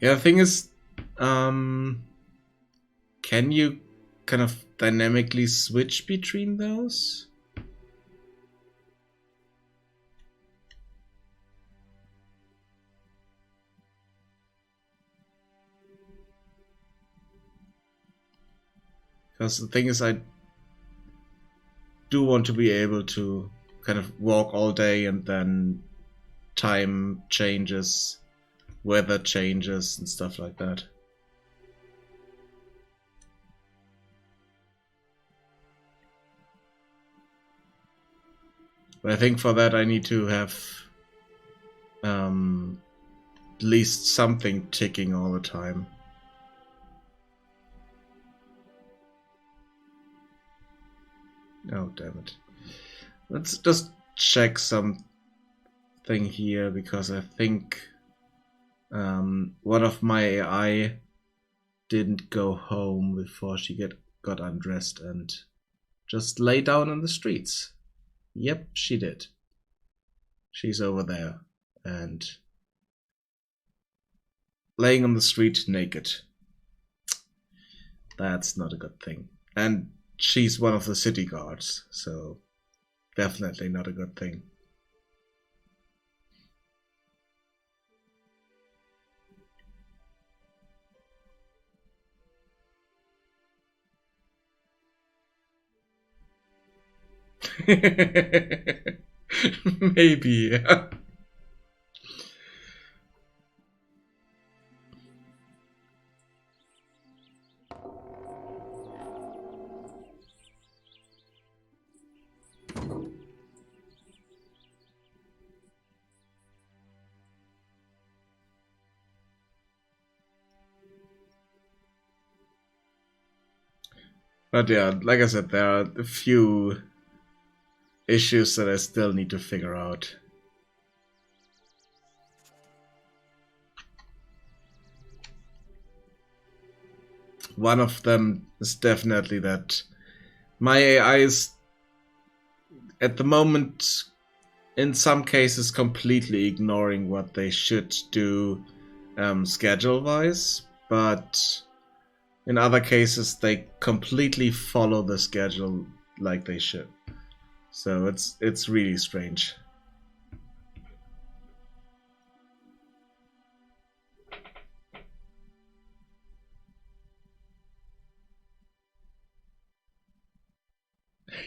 Yeah, the thing is, can you kind of dynamically switch between those? Because the thing is, I do want to be able to kind of walk all day and then time changes, weather changes and stuff like that. But I think for that I need to have at least something ticking all the time. Oh, damn it. Let's just check something here, because I think one of my AI didn't go home before she got undressed and just lay down in the streets. Yep, she did. She's over there and laying on the street naked. That's not a good thing. And she's one of the city guards, so definitely not a good thing. Maybe, yeah. But yeah, like I said, there are a few issues that I still need to figure out. One of them is definitely that my AI is at the moment in some cases completely ignoring what they should do schedule-wise, but in other cases they completely follow the schedule like they should. So it's really strange.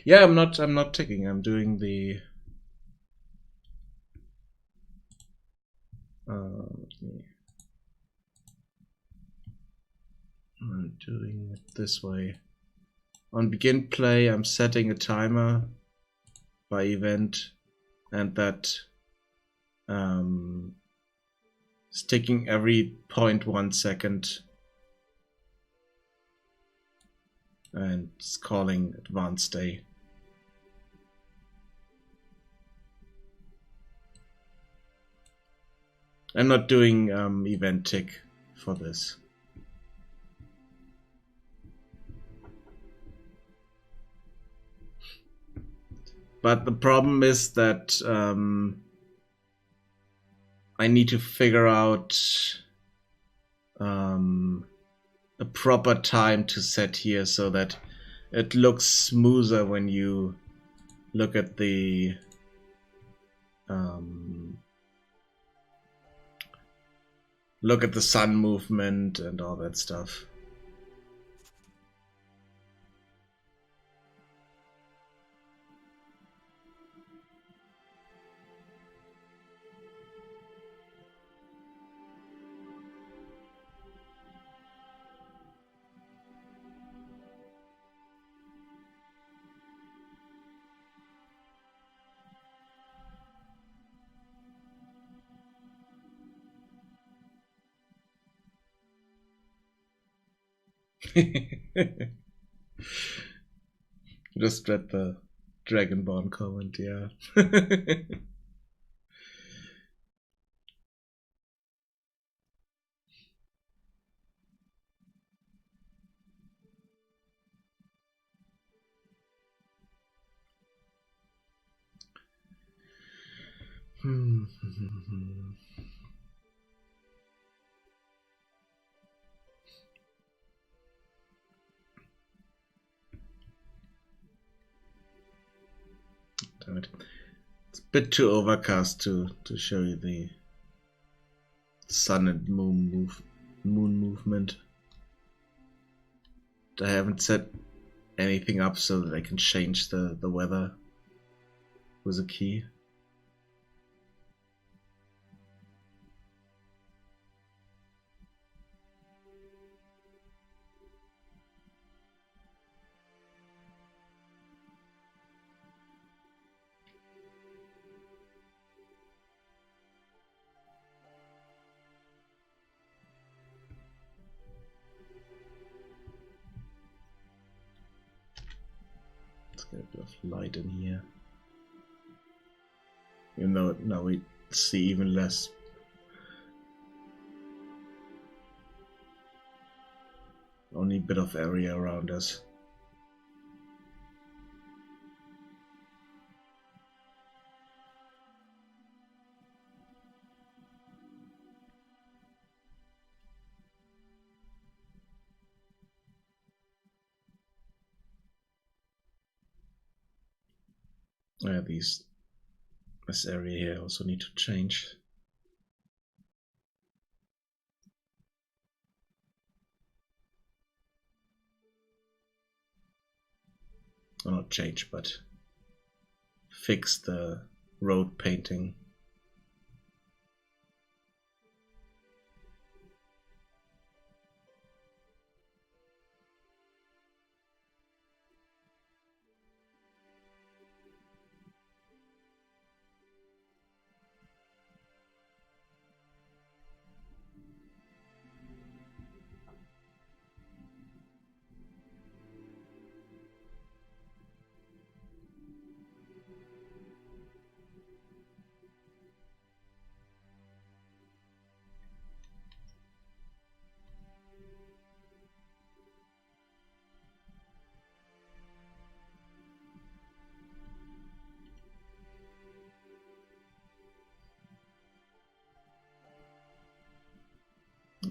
Yeah, I'm not ticking. I'm doing the. I'm doing it this way. On begin play, I'm setting a timer by event, and that is ticking every 0.1 second, and it's calling advanced day. I'm not doing event tick for this. But the problem is that I need to figure out a proper time to set here so that it looks smoother when you look at the sun movement and all that stuff. Just read the Dragonborn comment, yeah. Damn it. It's a bit too overcast to show you the sun and moon movement. I haven't set anything up so that I can change the weather with a key. Let's get a bit of light in here. Even though now we see even less. Only a bit of area around us. Yeah, this area here also need to change. Or not change, but fix the road painting.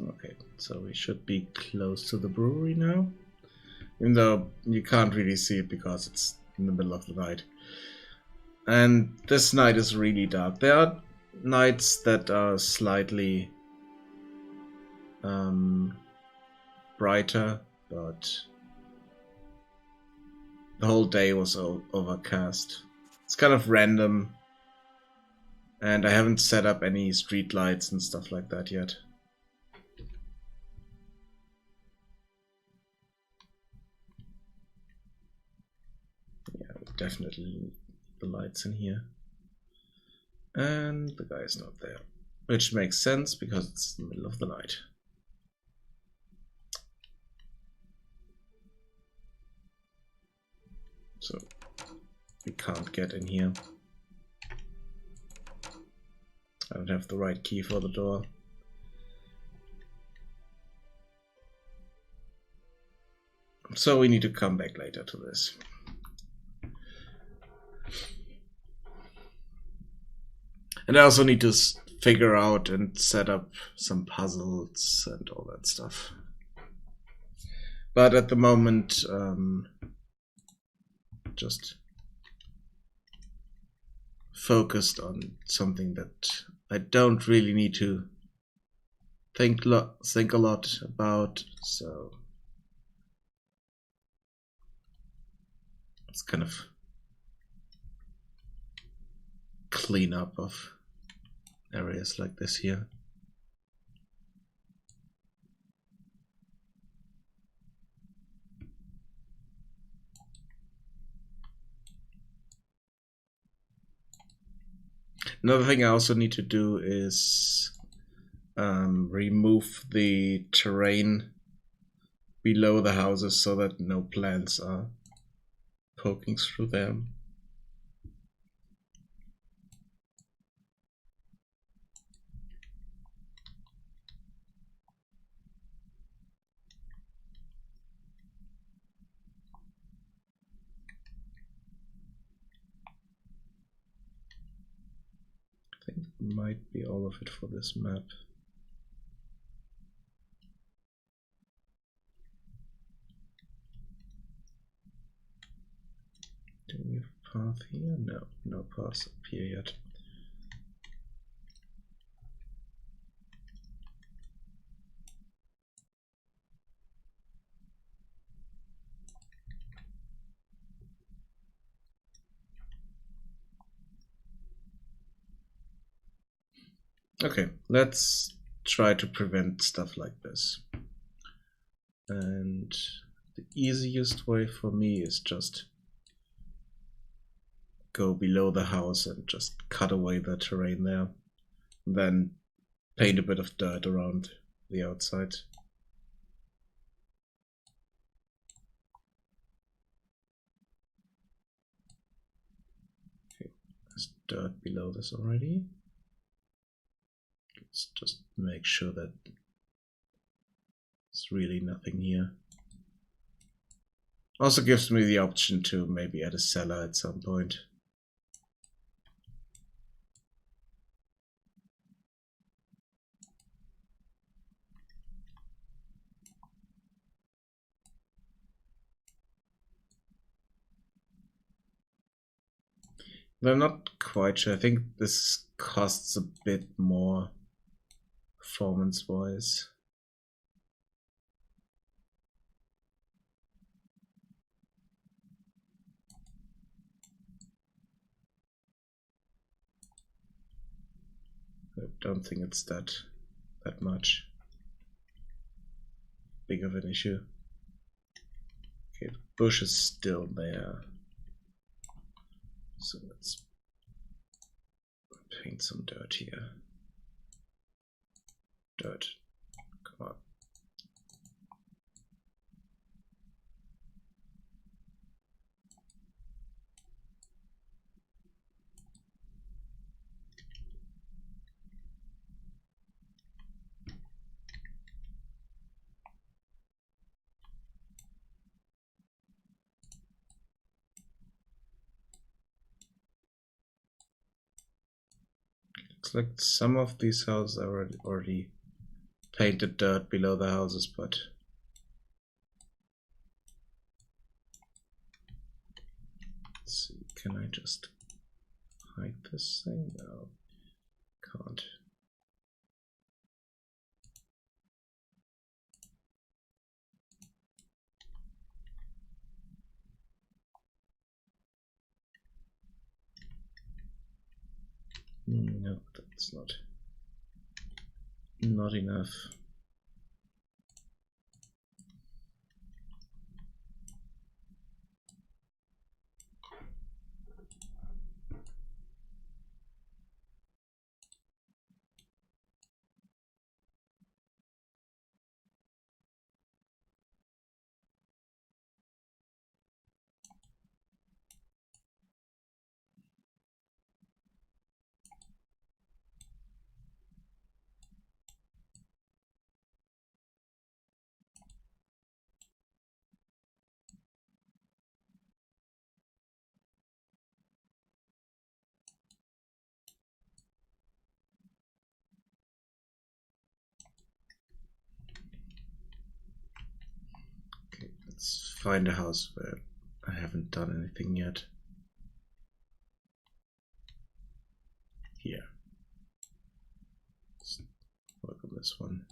Okay, so we should be close to the brewery now. Even though you can't really see it because it's in the middle of the night. And this night is really dark. There are nights that are slightly brighter, but the whole day was overcast. It's kind of random, and I haven't set up any street lights and stuff like that yet. Yeah, definitely need the lights in here. And the guy is not there, which makes sense because it's the middle of the night. So we can't get in here. I don't have the right key for the door. So we need to come back later to this. And I also need to figure out and set up some puzzles and all that stuff. But at the moment, just focused on something that I don't really need to think a lot about. So it's kind of cleanup of areas like this here. Another thing I also need to do is remove the terrain below the houses so that no plants are poking through them. I think it might be all of it for this map. Do we have a path here? No, no path up here yet. Okay, let's try to prevent stuff like this. And the easiest way for me is just go below the house and just cut away the terrain there. Then paint a bit of dirt around the outside. Okay, there's dirt below this already. Let's just make sure that there's really nothing here. Also gives me the option to maybe add a cellar at some point. But I'm not quite sure. I think this costs a bit more performance-wise. I don't think it's that much big of an issue. Okay, the bush is still there. So let's paint some dirt here. Dirt. Come on. Looks like some of these houses are already painted dirt below the houses, but let's see, can I just hide this thing? No, can't. No, that's not enough. Okay, let's find a house where I haven't done anything yet. Here. Let's work on this one.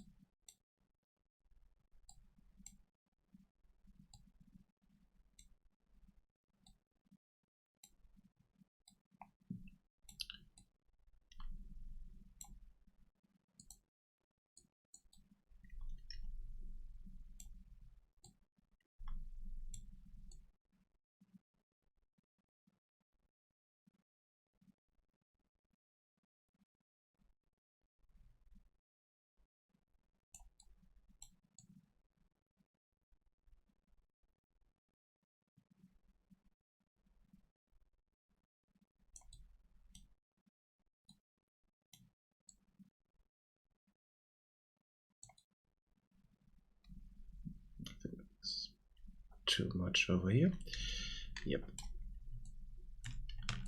I think that's too much over here. Yep.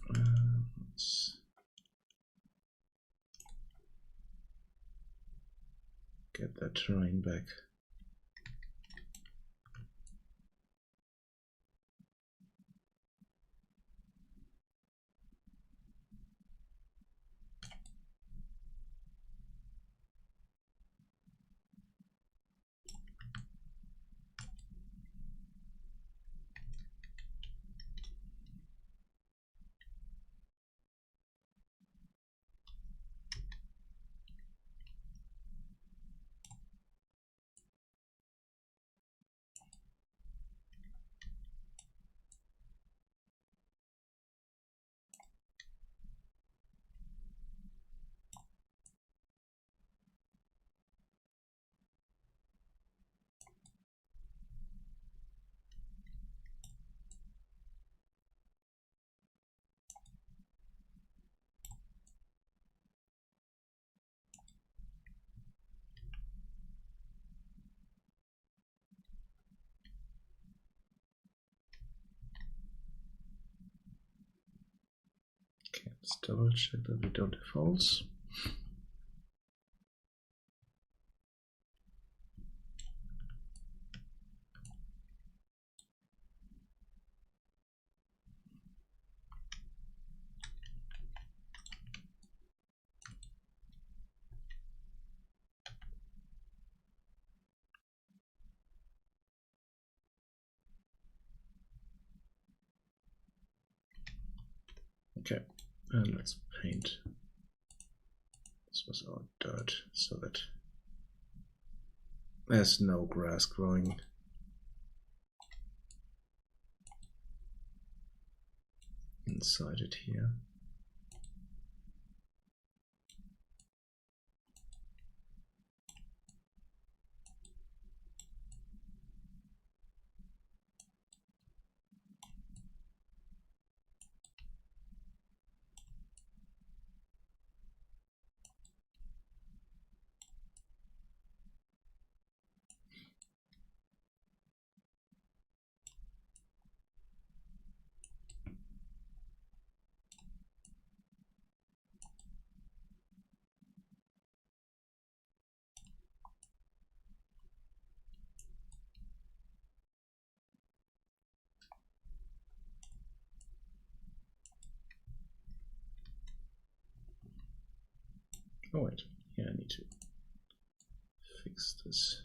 Let's get that terrain back. Okay, let's double check that we don't have holes. Okay, and let's paint. This was our dirt so that there's no grass growing. Inside it here. Oh wait, yeah, I need to fix this.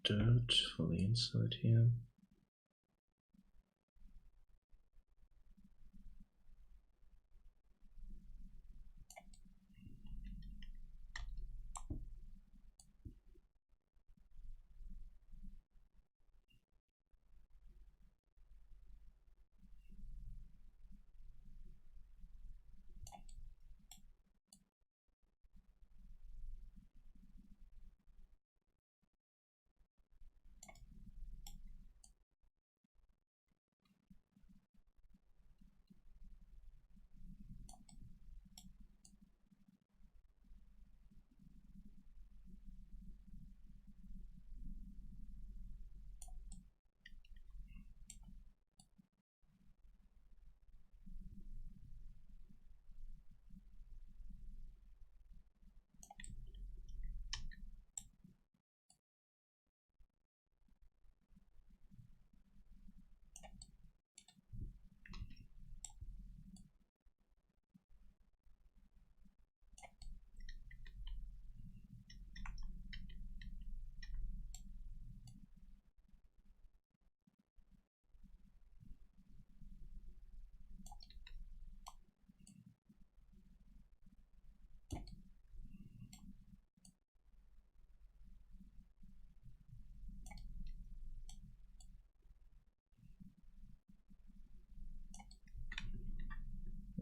dirt for the inside here.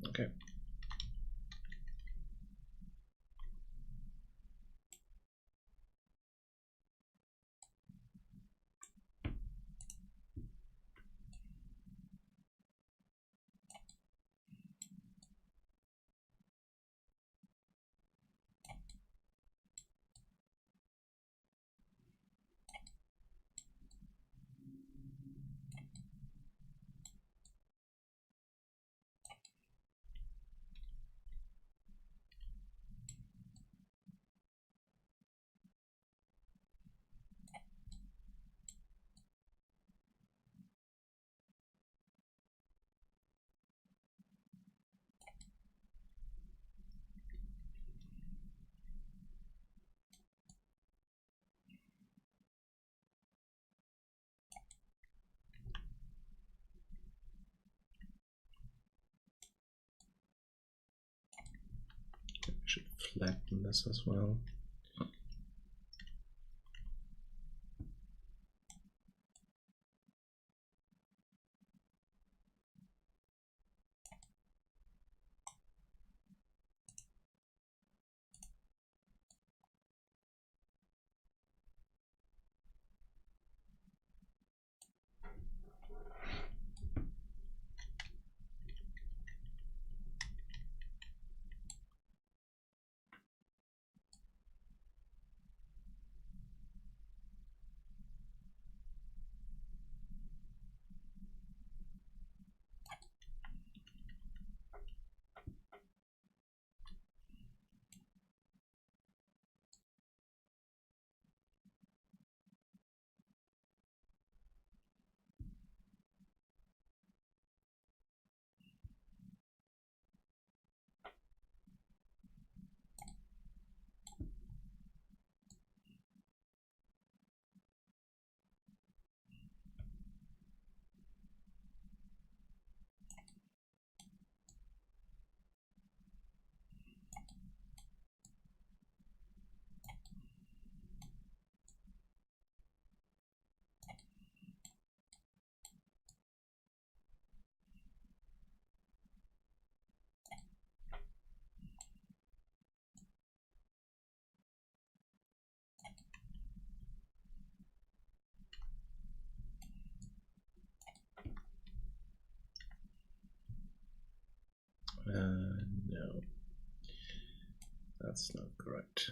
Okay. I should flatten this as well. No, that's not correct.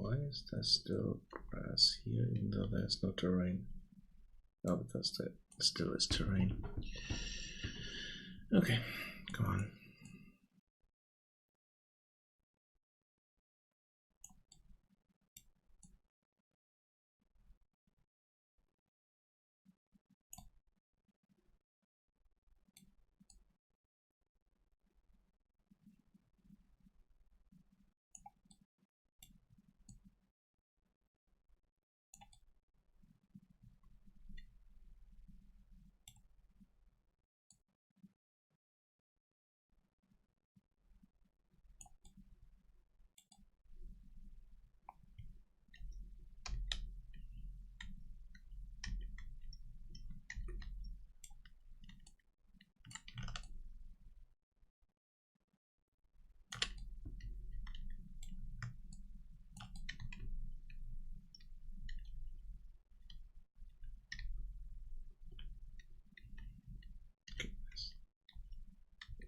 Why is there still grass here, even though there's no terrain? Oh, but there still is terrain. Okay, come on.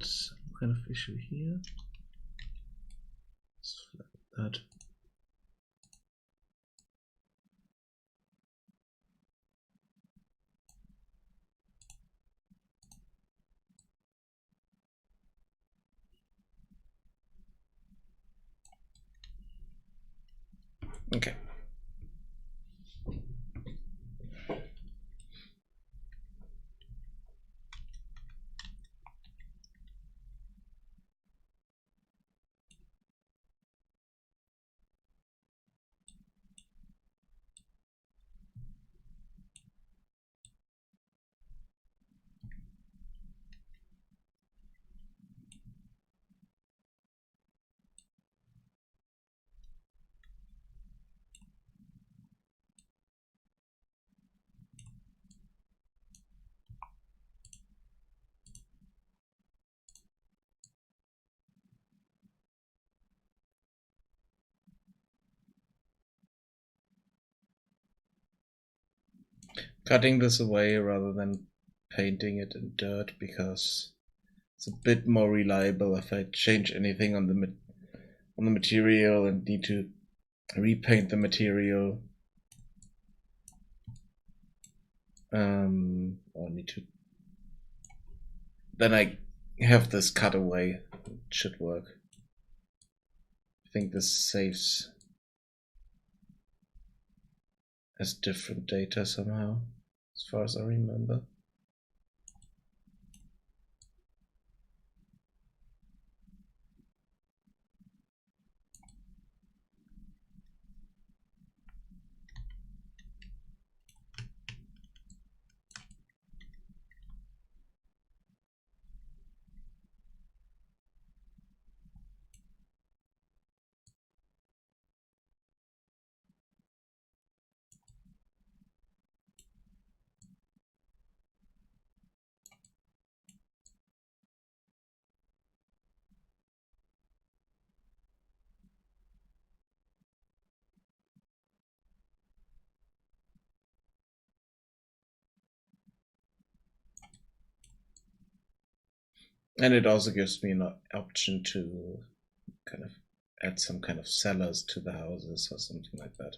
Some kind of issue here. Let's flag that. Okay. Cutting this away rather than painting it in dirt because it's a bit more reliable if I change anything on the material and need to repaint the material. Or need to. Then I have this cut away. It should work. I think this saves as different data somehow, as far as I remember. And it also gives me an option to kind of add some kind of cellars to the houses or something like that.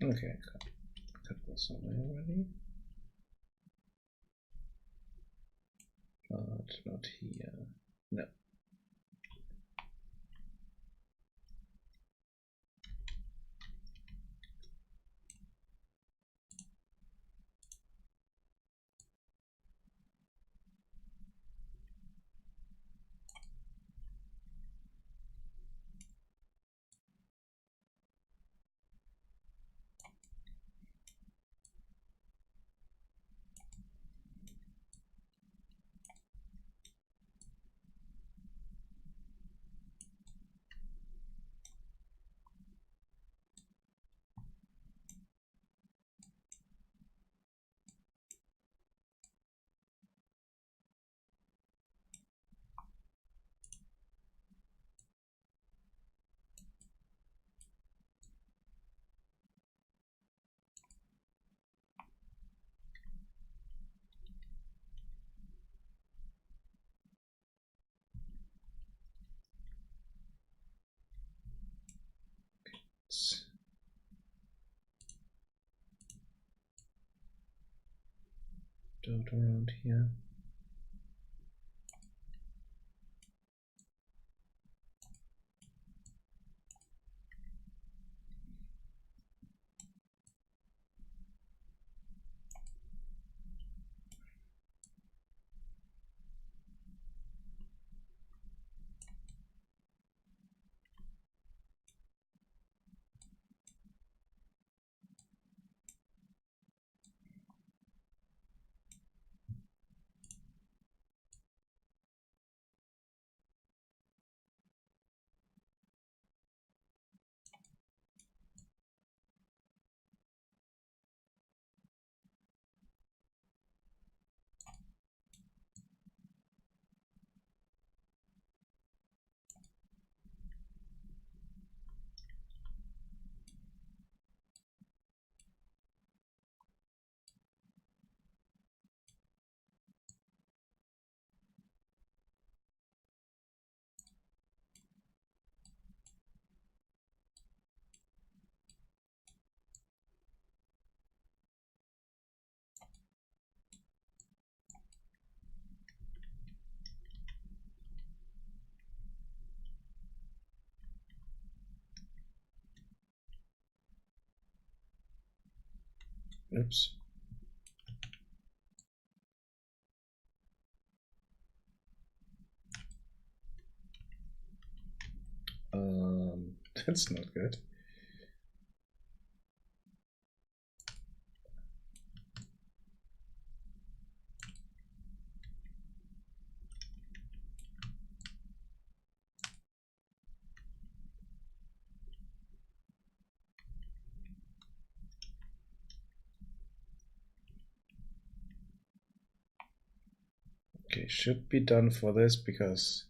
Okay, cut this away already. But not here. No. Dirt around here. Oops. That's not good. Okay, should be done for this because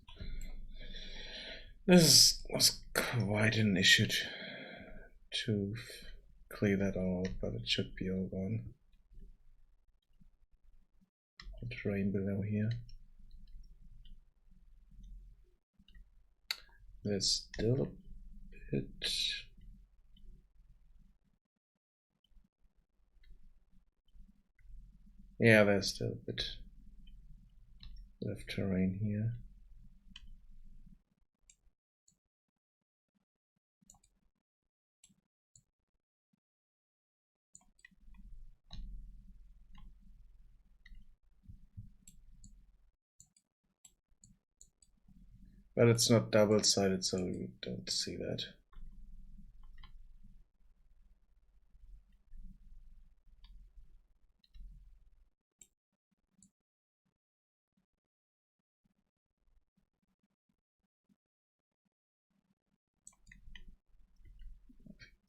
this was quite an issue to clear that out, but it should be all gone. The terrain below here. There's still a bit. Yeah, there's still a bit of terrain here. But it's not double-sided, so you don't see that.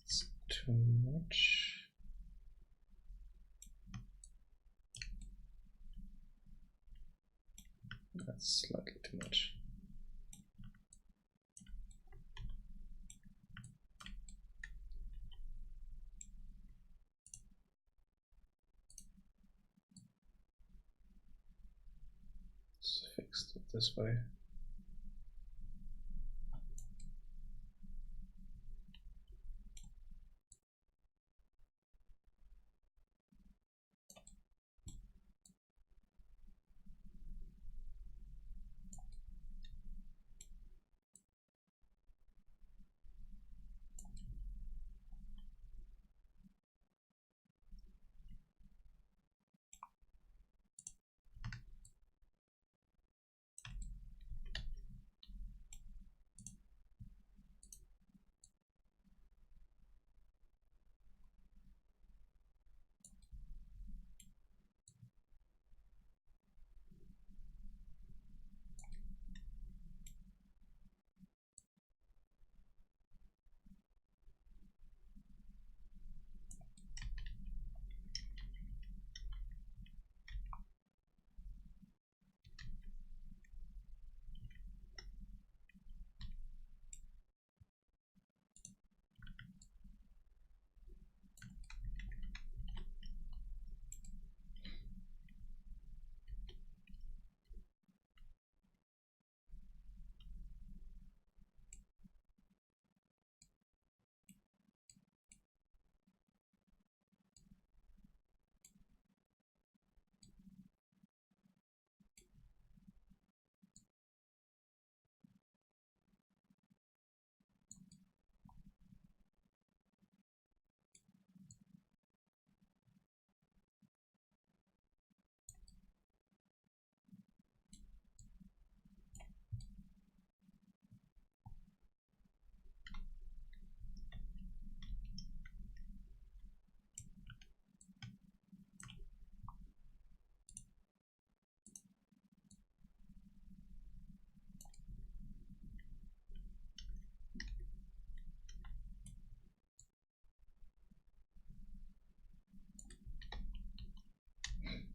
It's too much. That's slightly too much. Let's fix it this way.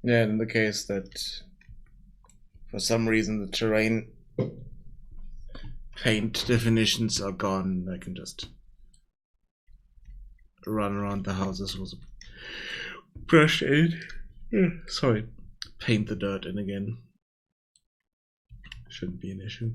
Yeah, in the case that for some reason the terrain paint definitions are gone, I can just run around the houses with a brush in. Sorry, paint the dirt in again. Shouldn't be an issue.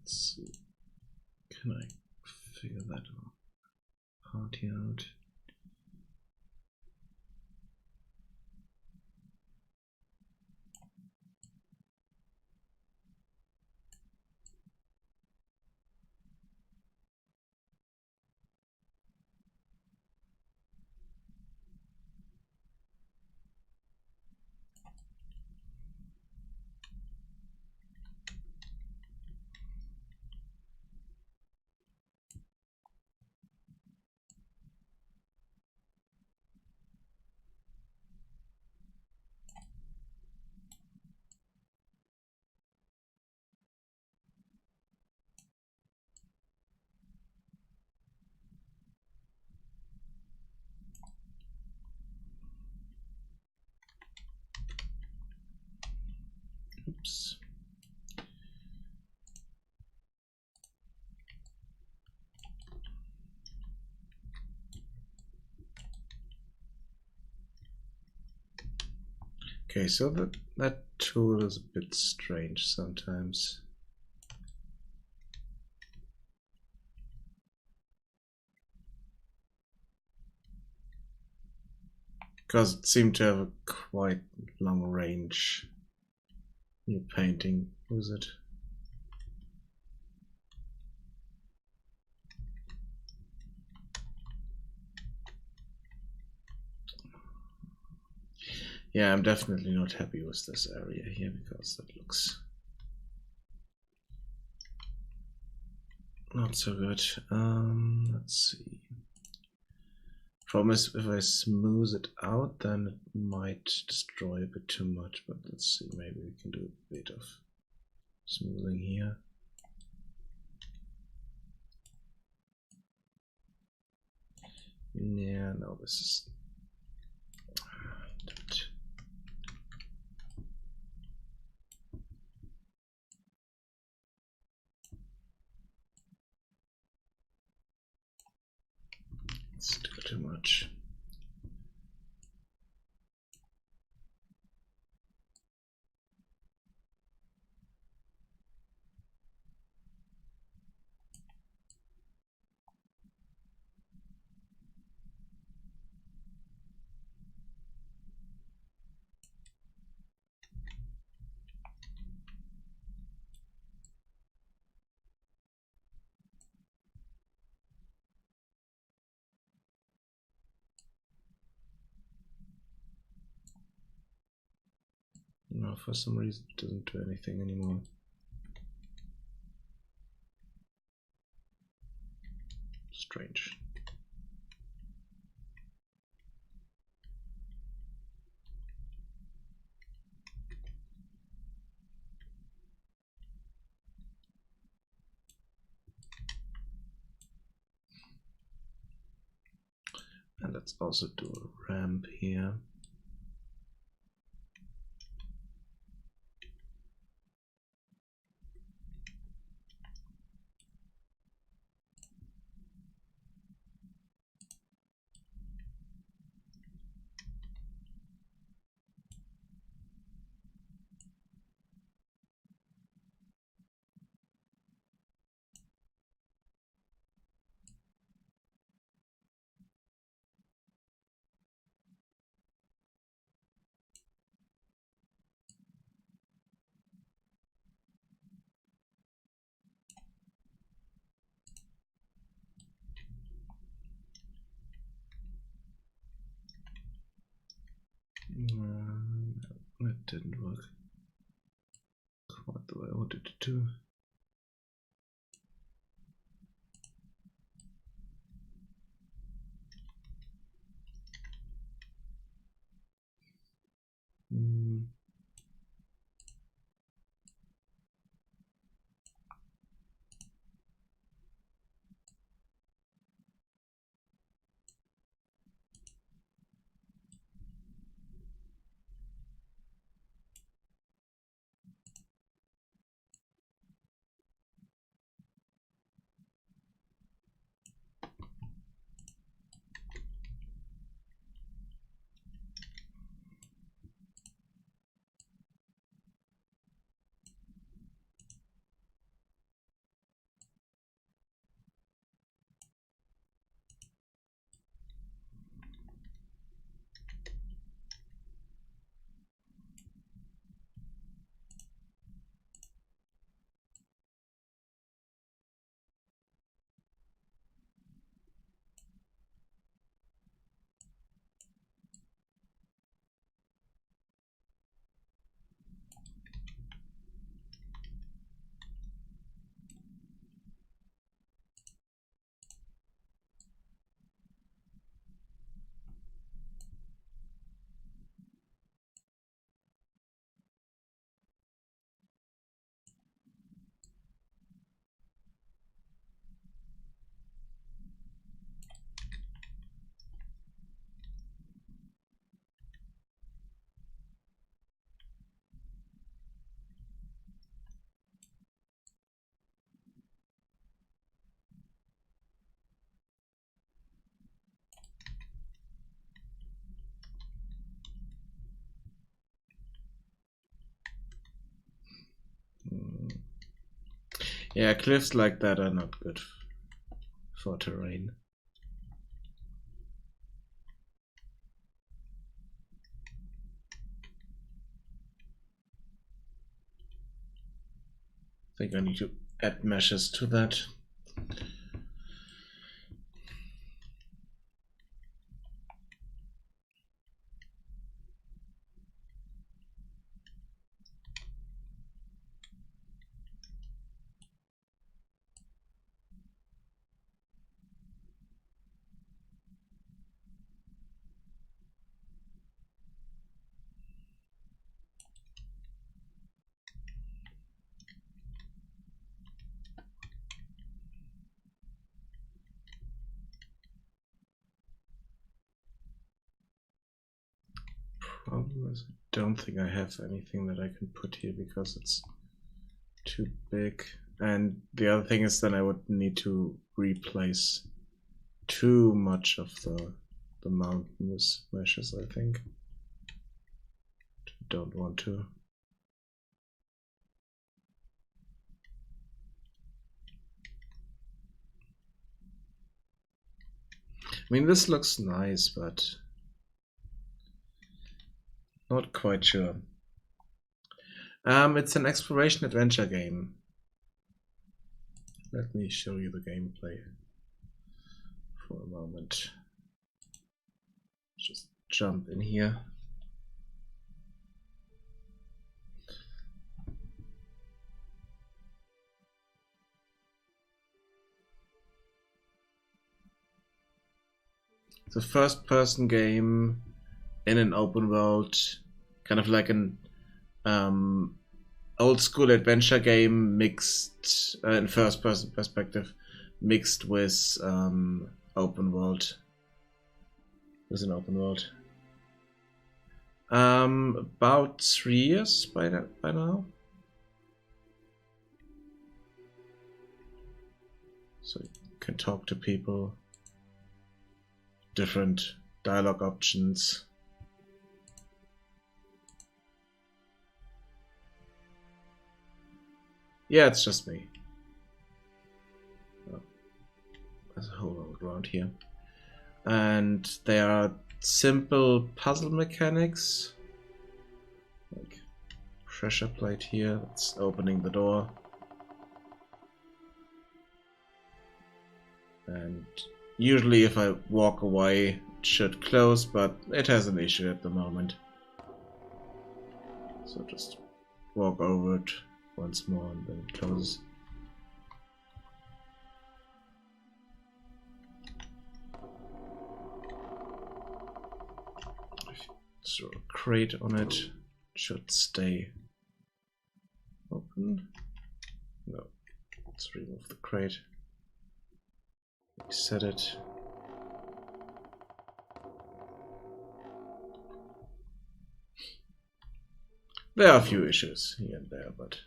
Let's see. Can I figure that party out? Oops. Okay, so that tool is a bit strange sometimes. Because it seemed to have a quite long range. New painting, was it? Yeah, I'm definitely not happy with this area here because that looks not so good. Let's see. Problem is, if I smooth it out, then it might destroy a bit too much. But let's see, maybe we can do a bit of smoothing here. Yeah, no, this is too much. No, for some reason it doesn't do anything anymore. Strange. And let's also do a ramp here. It didn't work quite the way I wanted it to. Yeah, cliffs like that are not good for terrain. I think I need to add meshes to that. Problem is, I don't think I have anything that I can put here because it's too big. And the other thing is then I would need to replace too much of the the mountainous meshes, I think. Don't want to. I mean, this looks nice, but not quite sure. It's an exploration adventure game. Let me show you the gameplay for a moment. Just jump in here. It's a first-person game in an open world, kind of like an old-school adventure game mixed in first-person perspective, mixed with open world. With an open world. About 3 years by now. So you can talk to people. Different dialogue options. Yeah, it's just me. Oh, there's a whole lot around here. And there are simple puzzle mechanics. Like pressure plate here, that's opening the door. And usually if I walk away, it should close, but it has an issue at the moment. So just walk over it once more and then it closes. Throw a crate on it, it should stay open. No, let's remove the crate. Reset it. There are a few issues here and there, but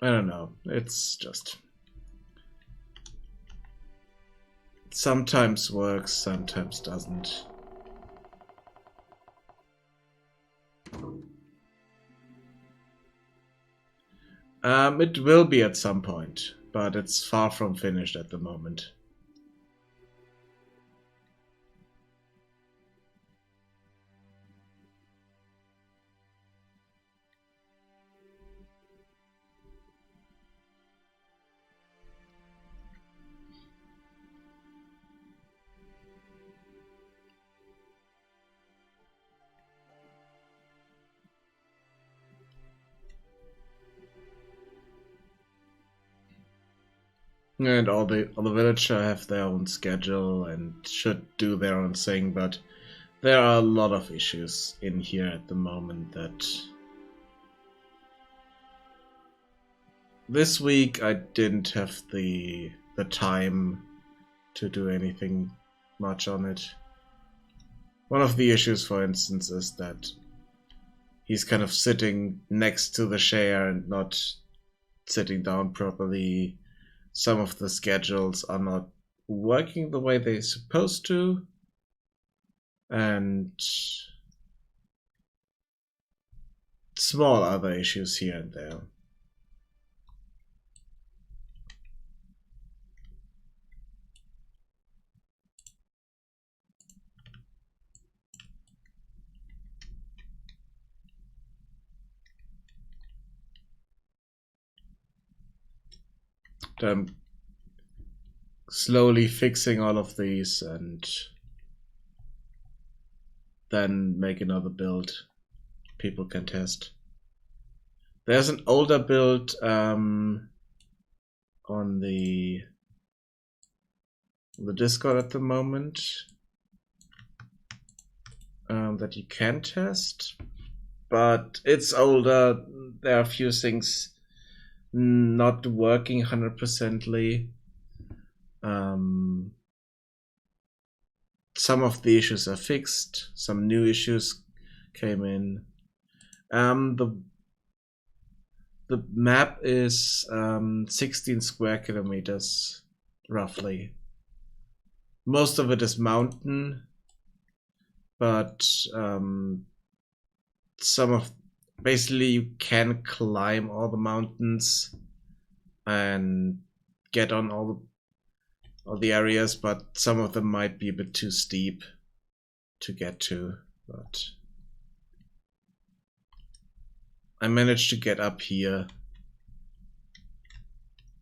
I don't know. It's just sometimes works, sometimes doesn't. It will be at some point, but it's far from finished at the moment. And all the villagers have their own schedule and should do their own thing, but there are a lot of issues in here at the moment that this week I didn't have the time to do anything much on it. One of the issues, for instance, is that he's kind of sitting next to the chair and not sitting down properly. Some of the schedules are not working the way they're supposed to. And small other issues here and there. I'm slowly fixing all of these and then make another build people can test. There's an older build on the Discord at the moment that you can test, but it's older. There are a few things not working 100%ly. Some of the issues are fixed, some new issues came in. The map is 16 square kilometers, roughly. Most of it is mountain, but some of basically you can climb all the mountains and get on all the areas, but some of them might be a bit too steep to get to. But I managed to get up here,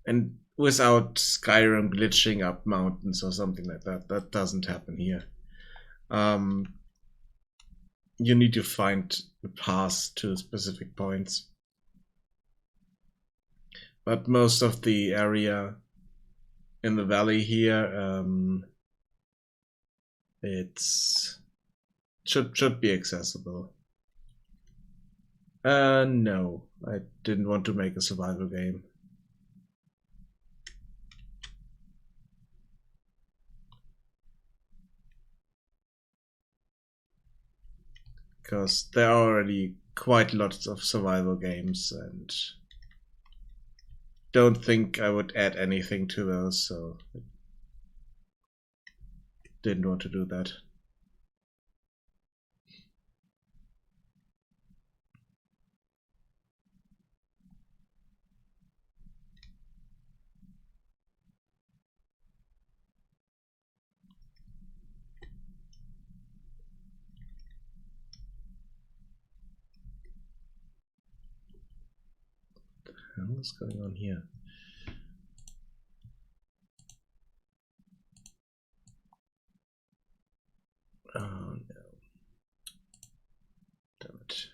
and without Skyrim glitching up mountains or something like that. That doesn't happen here. You need to find the path to specific points. But most of the area in the valley here, it's should be accessible. No, I didn't want to make a survival game. Because there are already quite lots of survival games, and don't think I would add anything to those, so I didn't want to do that. What's going on here? Oh no. Damn it.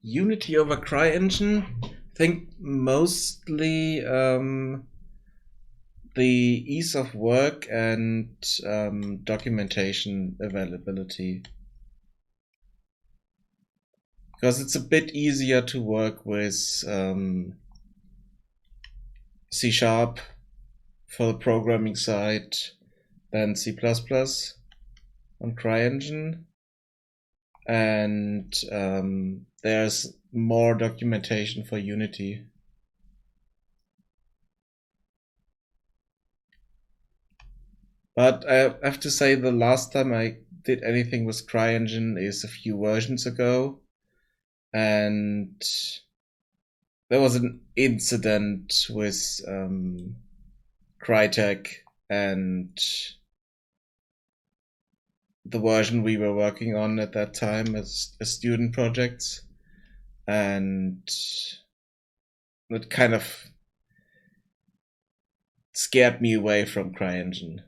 Unity over CryEngine. I think mostly the ease of work and documentation availability. Because it's a bit easier to work with C# for the programming side than C++ on CryEngine. And there's more documentation for Unity. But I have to say the last time I did anything with CryEngine is a few versions ago, and there was an incident with Crytek and the version we were working on at that time as student projects, and it kind of scared me away from CryEngine.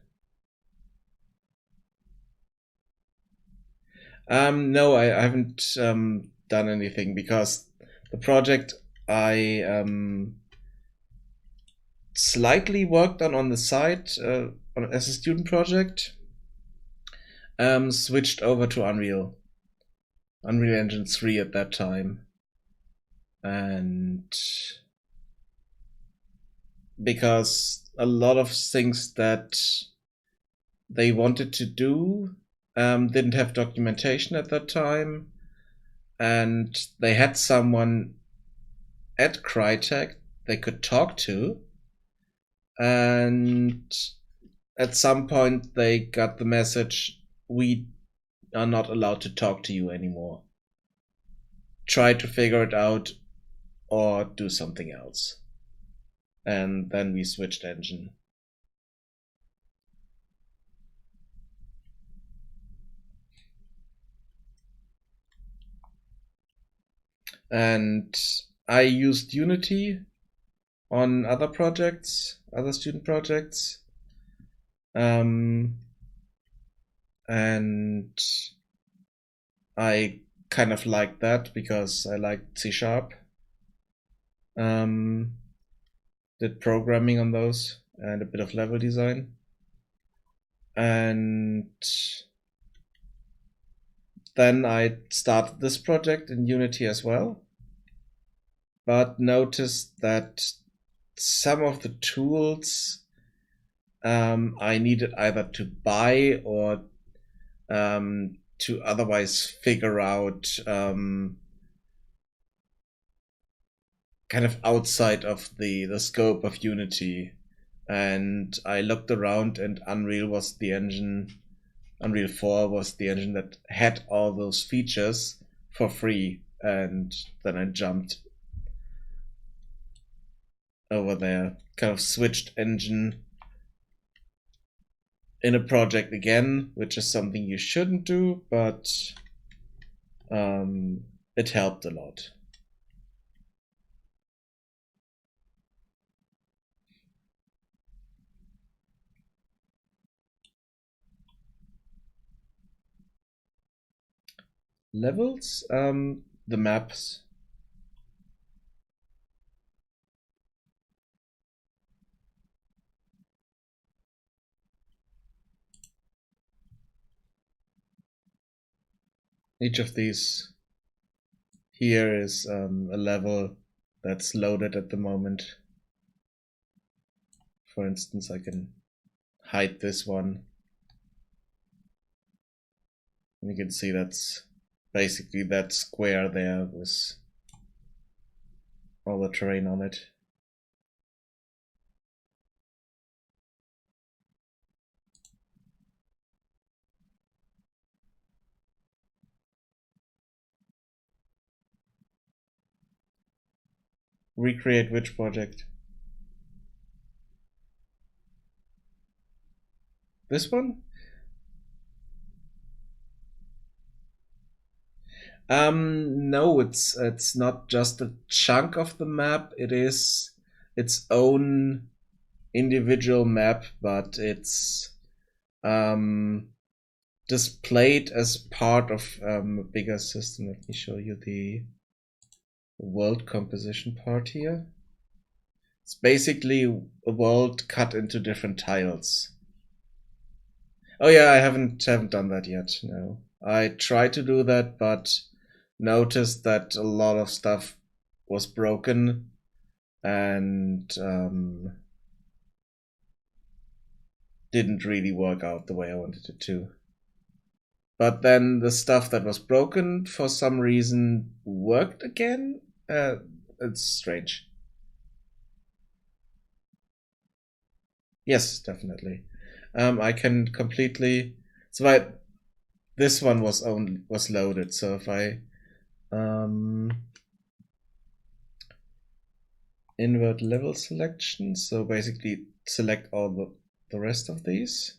No, I haven't done anything because the project I slightly worked on the side as a student project switched over to Unreal Engine 3 at that time, and because a lot of things that they wanted to do didn't have documentation at that time, and they had someone at Crytek they could talk to, and at some point they got the message, we are not allowed to talk to you anymore. Try to figure it out or do something else. And then we switched engine. And I used Unity on other projects, other student projects. And I kind of liked that because I liked C#. did programming on those and a bit of level design. And then I started this project in Unity as well, but noticed that some of the tools I needed either to buy or to otherwise figure out kind of outside of the scope of Unity. And I looked around, and Unreal 4 was the engine that had all those features for free, and then I jumped over there, kind of switched engine in a project again, which is something you shouldn't do, but it helped a lot. Levels, the maps. Each of these here is a level that's loaded at the moment. For instance, I can hide this one. And you can see that's basically that square there with all the terrain on it. Recreate which project? This one? No, it's not just a chunk of the map. It is its own individual map, but it's displayed as part of a bigger system. Let me show you the world composition part here. It's basically a world cut into different tiles. Oh yeah, I haven't done that yet. No, I tried to do that, but noticed that a lot of stuff was broken, and didn't really work out the way I wanted it to. But then the stuff that was broken for some reason worked again. It's strange. Yes, definitely. I can completely. So this one was loaded. So if I invert level selection, so basically select all the rest of these.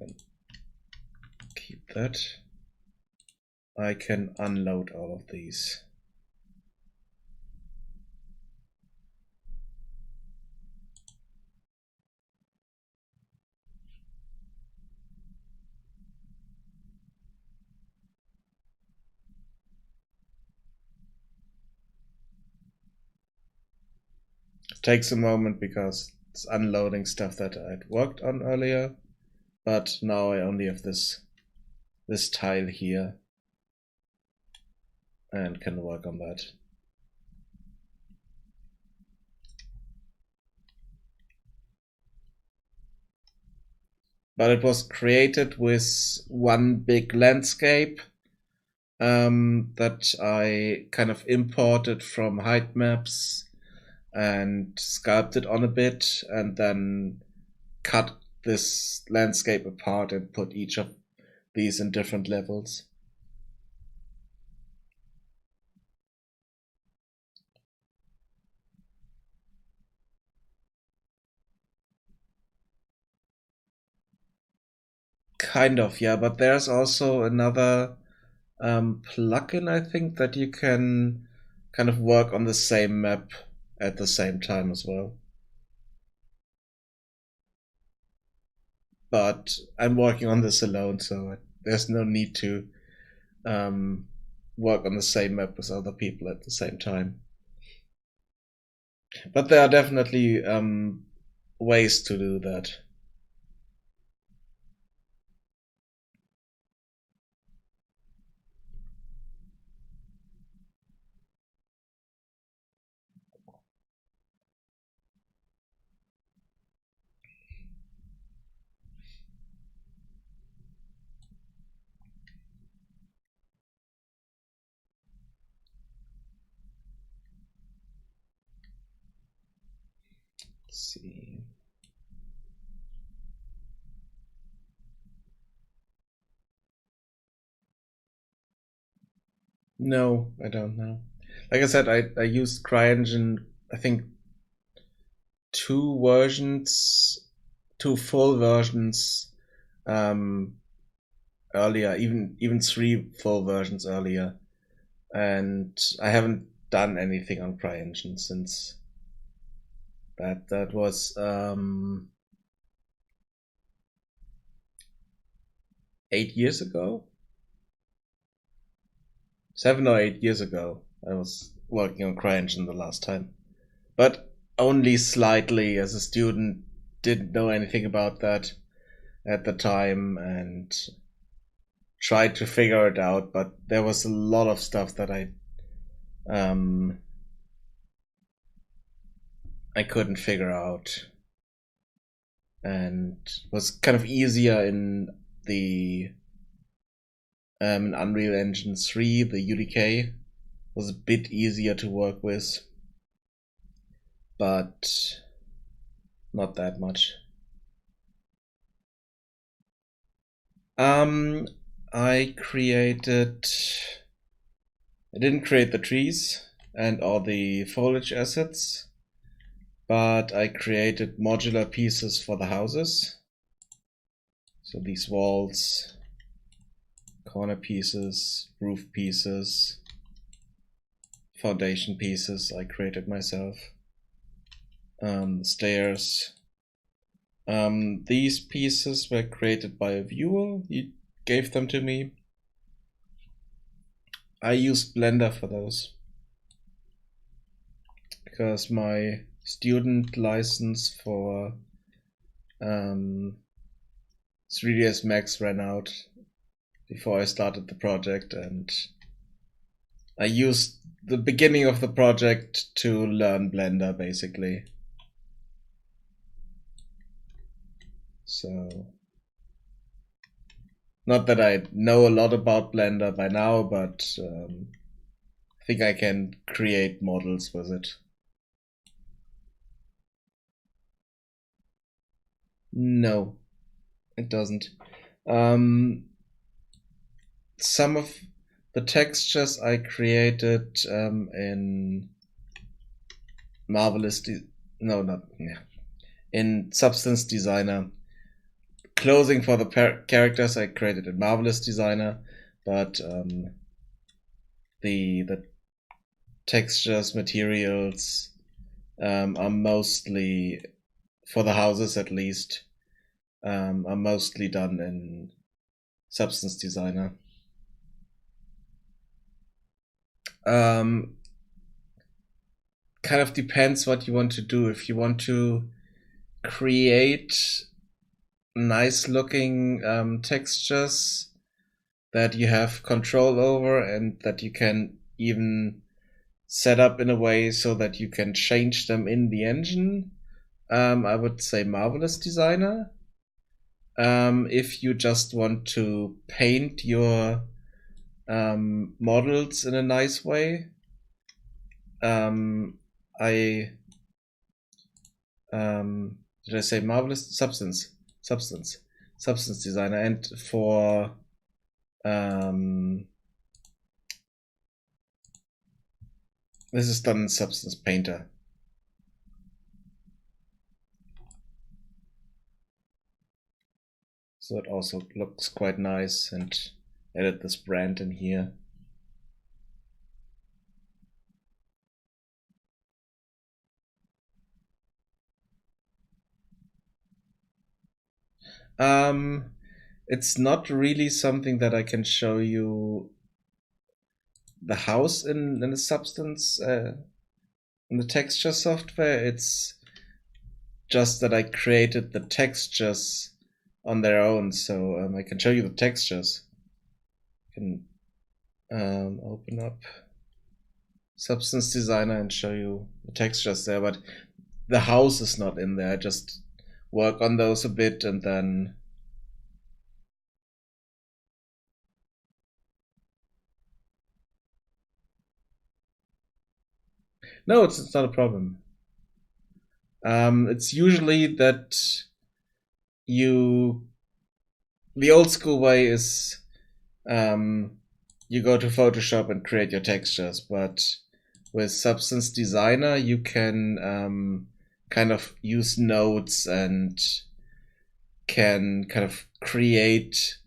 And keep that. I can unload all of these. It takes a moment because it's unloading stuff that I'd worked on earlier, but now I only have this tile here and can work on that. But it was created with one big landscape that I kind of imported from height maps and sculpted on a bit, and then cut this landscape apart and put each of these in different levels. Kind of, yeah, but there's also another plugin, I think, that you can kind of work on the same map at the same time as well. But I'm working on this alone, so there's no need to work on the same map with other people at the same time. But there are definitely ways to do that. Let's see. No, I don't know. Like I said, I used CryEngine, I think two full versions earlier, even three full versions earlier, and I haven't done anything on CryEngine since that. That was 8 years ago, 7 or 8 years ago. I was working on CryEngine the last time, but only slightly. As a student, didn't know anything about that at the time and tried to figure it out, but there was a lot of stuff that I couldn't figure out, and was kind of easier in the in Unreal Engine 3. The UDK was a bit easier to work with, but not that much. I didn't create the trees and all the foliage assets, but I created modular pieces for the houses. So these walls, corner pieces, roof pieces, foundation pieces I created myself. Stairs. These pieces were created by a viewer. He gave them to me. I used Blender for those because my student license for 3ds Max ran out before I started the project, and I used the beginning of the project to learn Blender, basically. So, not that I know a lot about Blender by now, but I think I can create models with it. No, it doesn't. Some of the textures I created in in Substance Designer. Clothing for the characters I created in Marvelous Designer, but the textures, materials are mostly, for the houses at least, are mostly done in Substance Designer. Kind of depends what you want to do. If you want to create nice looking textures that you have control over and that you can even set up in a way so that you can change them in the engine, I would say Marvelous Designer. If you just want to paint your models in a nice way, I did I say Marvelous? Substance Designer. And for this is done in Substance Painter. So it also looks quite nice, and added this brand in here. It's not really something that I can show you the house in a Substance In the texture software, it's just that I created the textures on their own, so I can show you the textures. I can open up Substance Designer and show you the textures there, but the house is not in there. I just work on those a bit and then no, it's not a problem. It's usually that the old school way is you go to Photoshop and create your textures, but with Substance Designer you can kind of use nodes and can kind of create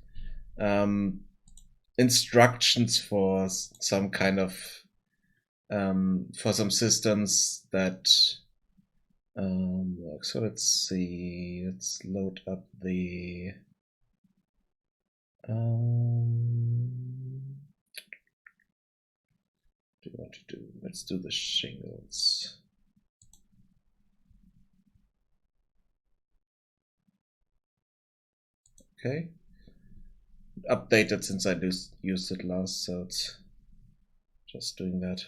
instructions for some kind of for some systems that work. So let's see, let's load up the what do you want to do? Let's do the shingles. Okay, updated since I used it last, so it's just doing that.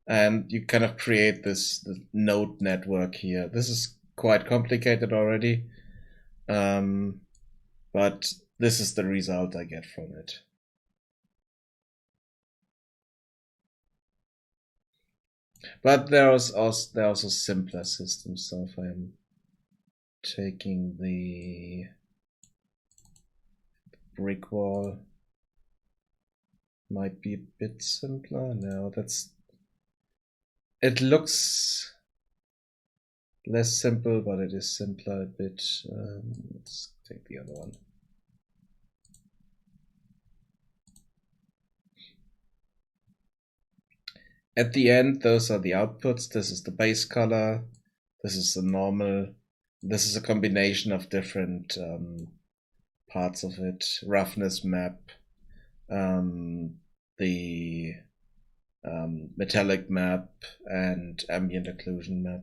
And you kind of create this node network here. This is quite complicated already, but this is the result I get from it. But there are also simpler systems. So if I'm taking the brick wall, might be a bit simpler. No, it looks less simple, but it is simpler a bit. Let's take the other one. At the end, those are the outputs. This is the base color. This is the normal. This is a combination of different parts of it. Roughness map, the metallic map, and ambient occlusion map.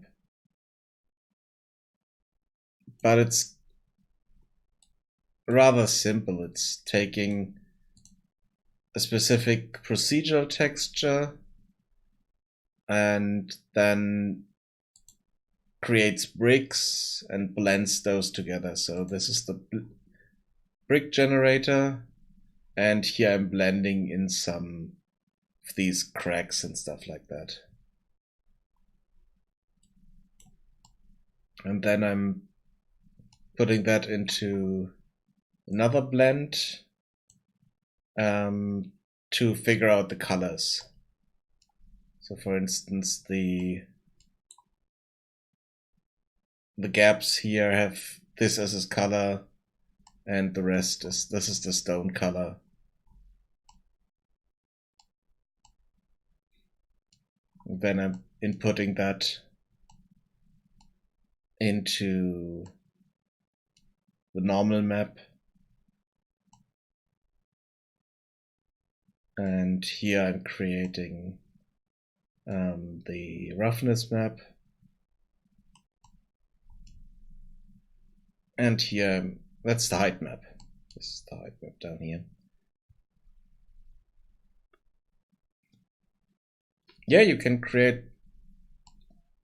But it's rather simple. It's taking a specific procedural texture and then creates bricks and blends those together. So this is the brick generator, and here I'm blending in some of these cracks and stuff like that. And then I'm putting that into another blend to figure out the colors. So for instance, the gaps here have this as its color, and the rest is, this is the stone color. And then I'm inputting that into the normal map. And here I'm creating the roughness map. And here, that's the height map. This is the height map down here. Yeah, you can create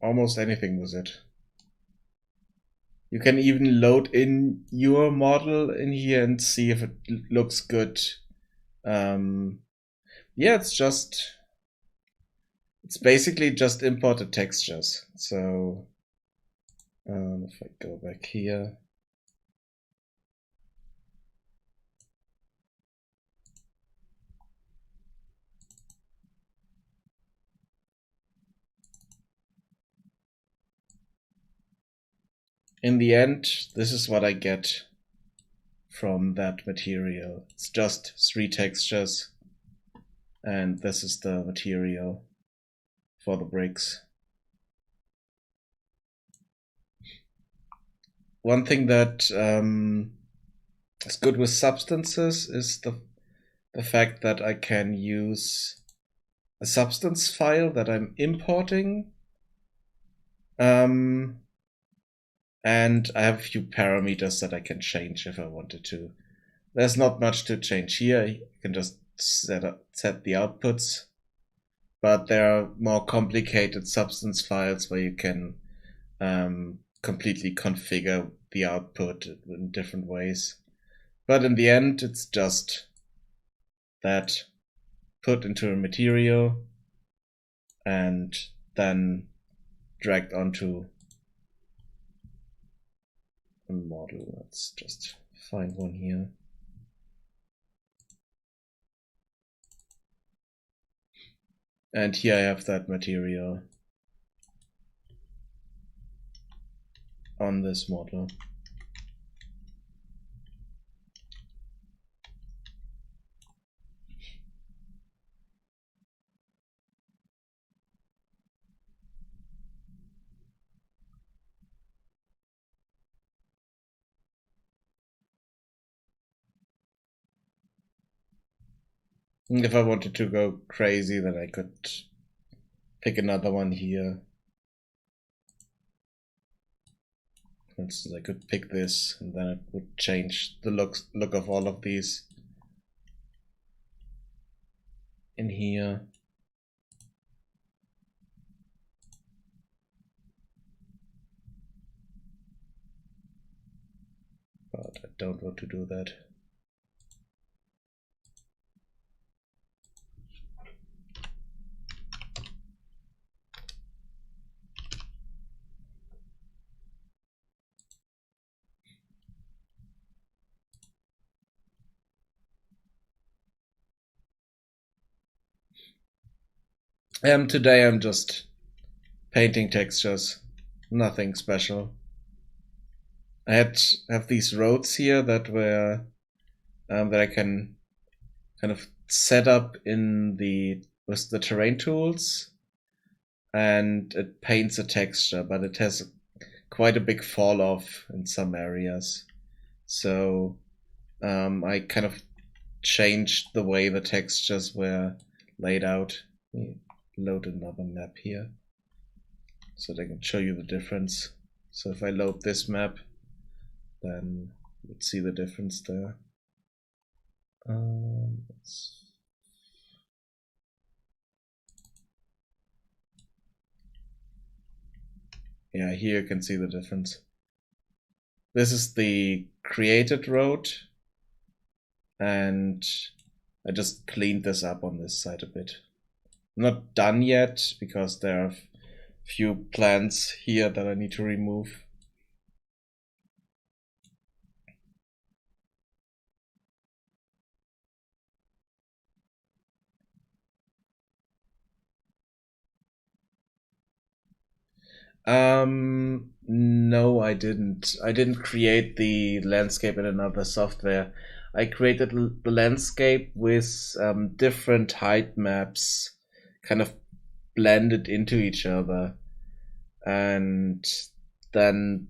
almost anything with it. You can even load in your model in here and see if it looks good. Yeah, it's basically just imported textures. So if I go back here, in the end, this is what I get from that material. It's just 3 textures, and this is the material for the bricks. One thing that is good with substances is the fact that I can use a substance file that I'm importing. And I have a few parameters that I can change if I wanted to. There's not much to change here. You can just set the outputs. But there are more complicated substance files where you can completely configure the output in different ways. But in the end, it's just that put into a material and then dragged onto a model. Let's just find one here. And here I have that material on this model. If I wanted to go crazy, then I could pick another one here. For instance, I could pick this, and then it would change the look of all of these in here. But I don't want to do that. Today I'm just painting textures, nothing special. I have these roads here that were that I can kind of set up with the terrain tools, and it paints a texture, but it has quite a big fall off in some areas. So I kind of changed the way the textures were laid out. Let me load another map here so that I can show you the difference. So if I load this map, then you'd see the difference there. Yeah, here you can see the difference. This is the created road, and I just cleaned this up on this side a bit. I'm not done yet because there are a few plants here that I need to remove. No, I didn't. I didn't create the landscape in another software. I created the landscape with different height maps kind of blended into each other, and then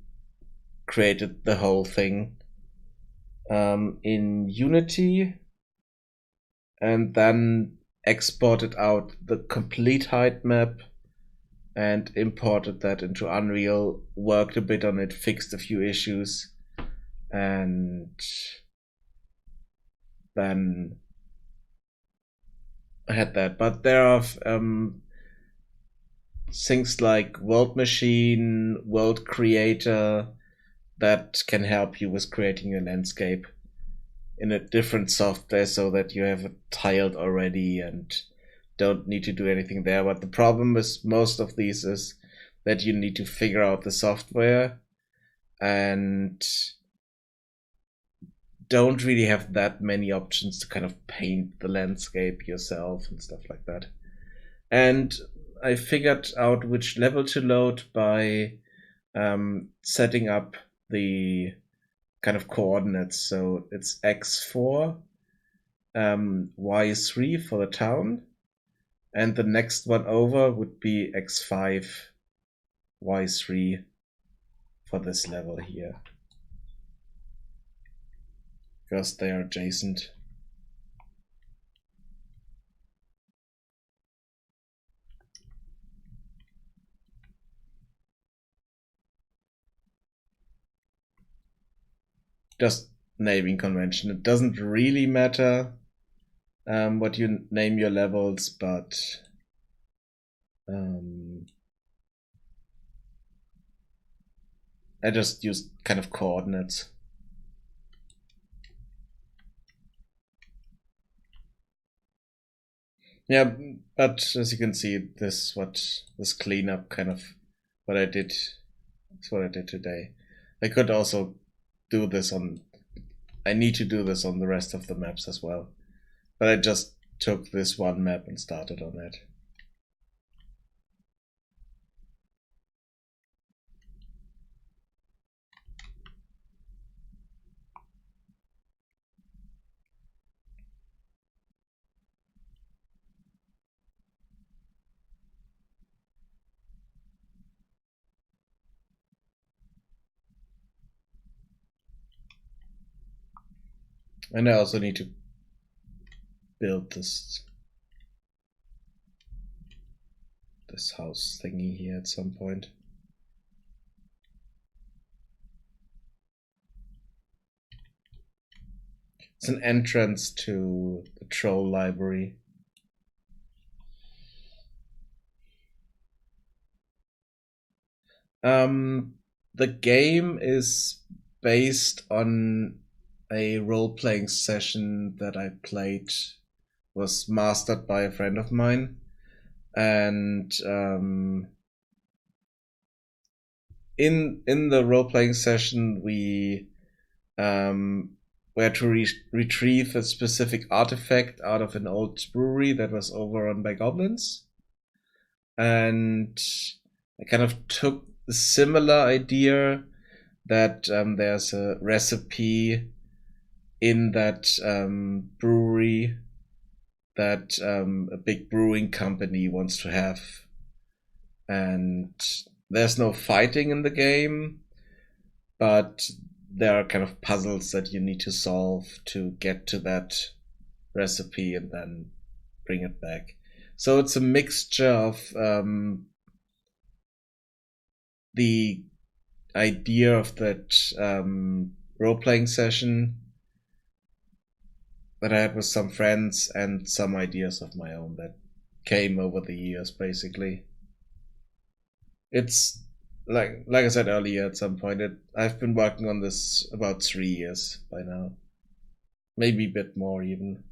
created the whole thing in Unity, and then exported out the complete height map and imported that into Unreal, worked a bit on it, fixed a few issues, and then I had that. But there are things like World Machine, World Creator that can help you with creating a landscape in a different software so that you have it tiled already and don't need to do anything there. But the problem with most of these is that you need to figure out the software and don't really have that many options to kind of paint the landscape yourself and stuff like that. And I figured out which level to load by setting up the kind of coordinates. So it's x4, y3 for the town, and the next one over would be x5, y3 for this level here, because they are adjacent. just naming convention. It doesn't really matter what you name your levels, but I just used kind of coordinates. Yeah, but as you can see, this cleanup kind of what I did. It's what I did today. I could also do this on. I need to do this on the rest of the maps as well, but I just took this one map and started on it. And I also need to build this house thingy here at some point. It's an entrance to the troll library. The game is based on a role-playing session that I played, was mastered by a friend of mine, and in the role-playing session we had to retrieve a specific artifact out of an old brewery that was overrun by goblins, and I kind of took a similar idea that there's a recipe in that brewery that a big brewing company wants to have, and there's no fighting in the game, but there are kind of puzzles that you need to solve to get to that recipe and then bring it back. So it's a mixture of the idea of that role-playing session that I had with some friends and some ideas of my own that came over the years, basically. It's like I said earlier, at some point, I've been working on this about 3 years by now. Maybe a bit more even.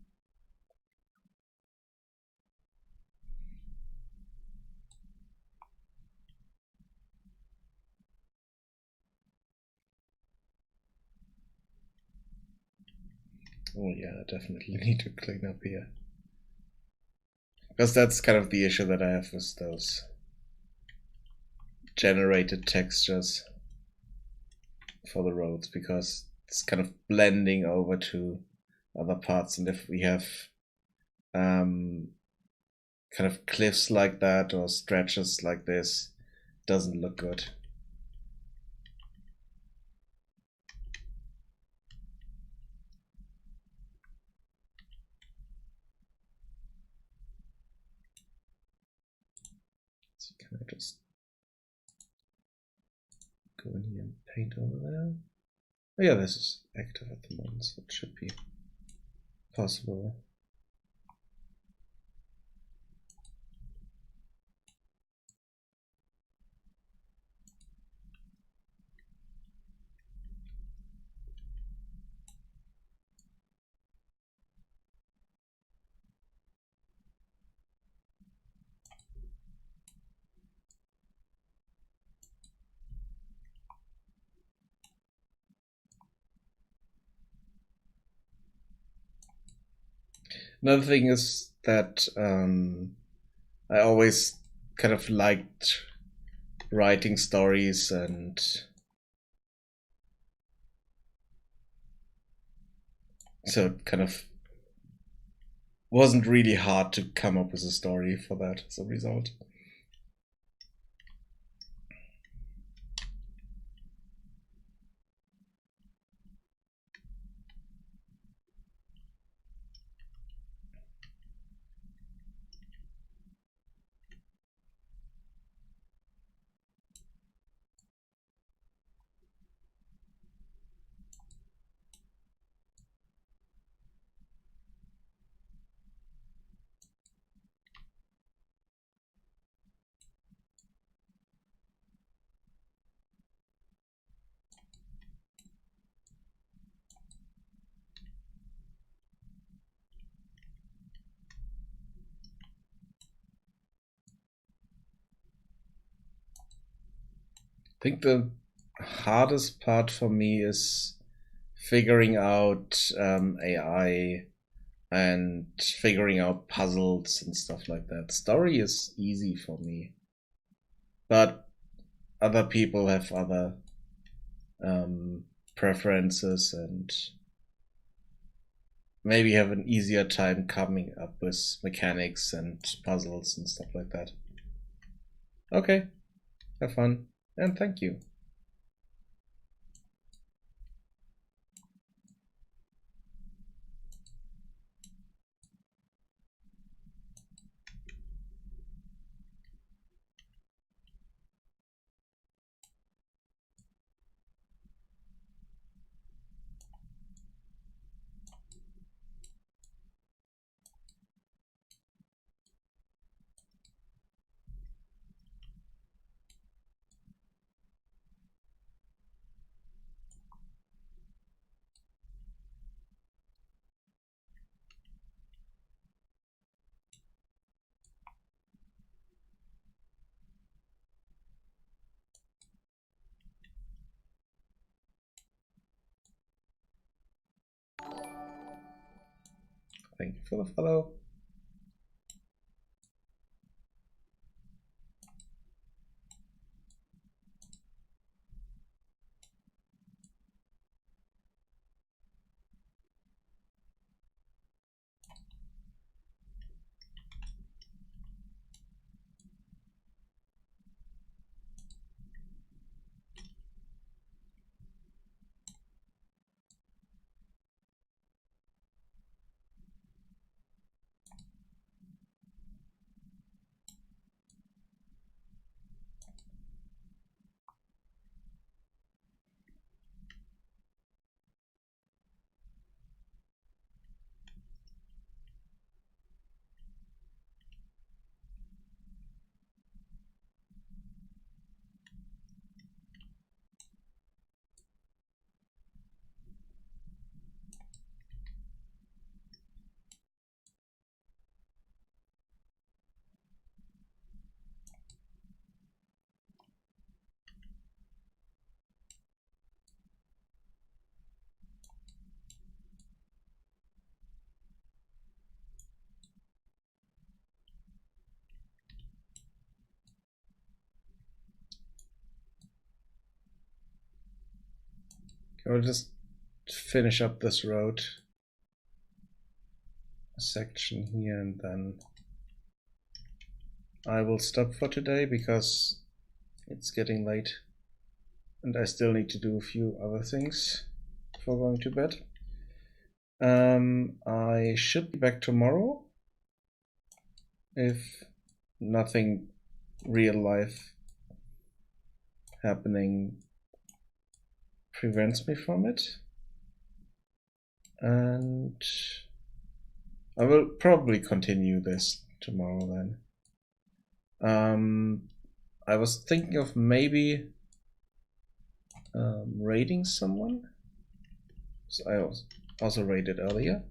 Oh yeah, I definitely need to clean up here. Because that's kind of the issue that I have with those generated textures for the roads, because it's kind of blending over to other parts, and if we have kind of cliffs like that or stretches like this, it doesn't look good. So can I just go in here and paint over there? Oh yeah, this is active at the moment, so it should be possible. Another thing is that I always kind of liked writing stories, and so it kind of wasn't really hard to come up with a story for that as a result. think the hardest part for me is figuring out AI and figuring out puzzles and stuff like that. Story is easy for me, but other people have other preferences and maybe have an easier time coming up with mechanics and puzzles and stuff like that. Okay, have fun, and thank you. Thank you for the follow. I'll just finish up this road section here, and then I will stop for today because it's getting late and I still need to do a few other things before going to bed. I should be back tomorrow if nothing real life happening prevents me from it. And I will probably continue this tomorrow then. I was thinking of maybe raiding someone. So I also raided earlier.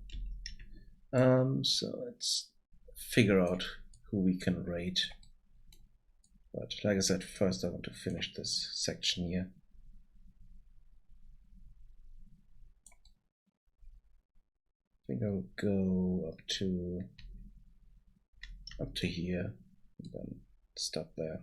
So let's figure out who we can raid. But like I said, first I want to finish this section here. I think I'll go up to here and then stop there.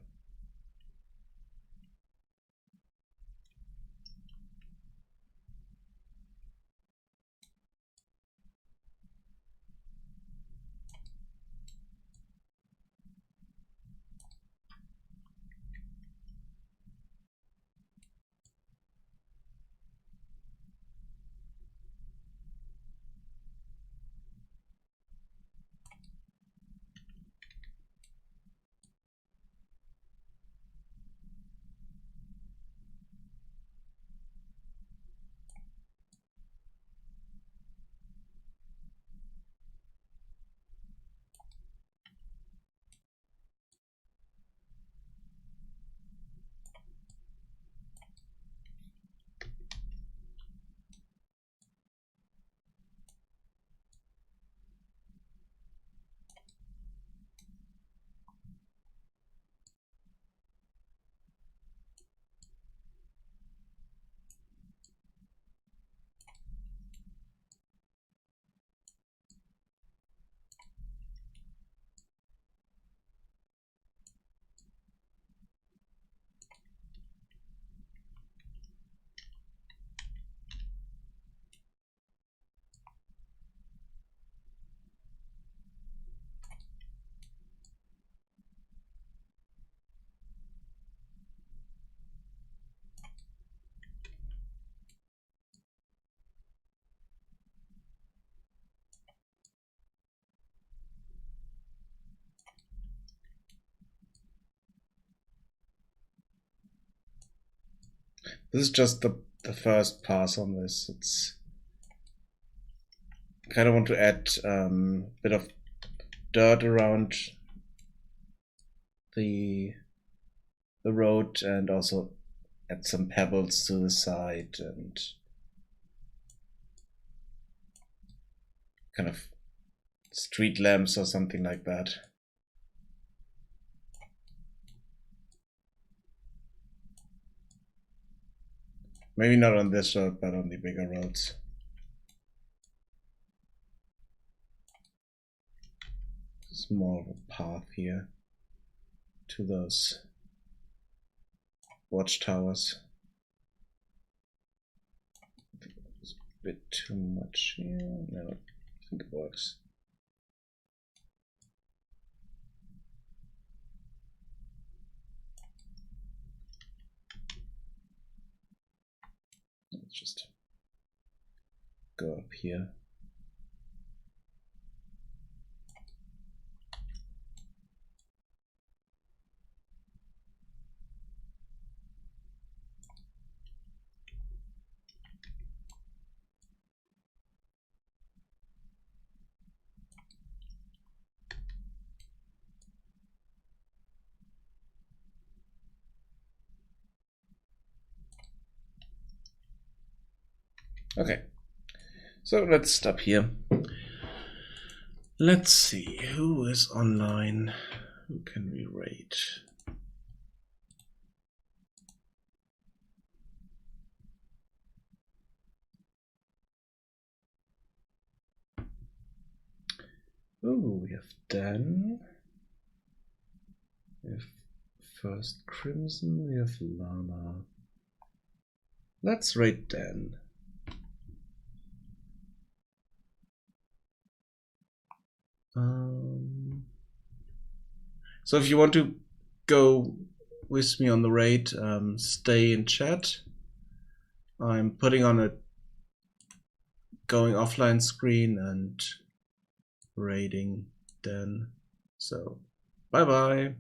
This is just the first pass on this. It's kind of want to add a bit of dirt around the road and also add some pebbles to the side and kind of street lamps or something like that. Maybe not on this road, but on the bigger roads. It's more of a path here to those watchtowers. It's a bit too much here. No, I think it works. Let's just go up here. Okay, so let's stop here. Let's see who is online. Who can we raid? Oh, we have Dan. We have First Crimson. We have Lana. Let's raid Dan. So if you want to go with me on the raid, stay in chat. I'm putting on a going offline screen and raiding Dan. So bye bye.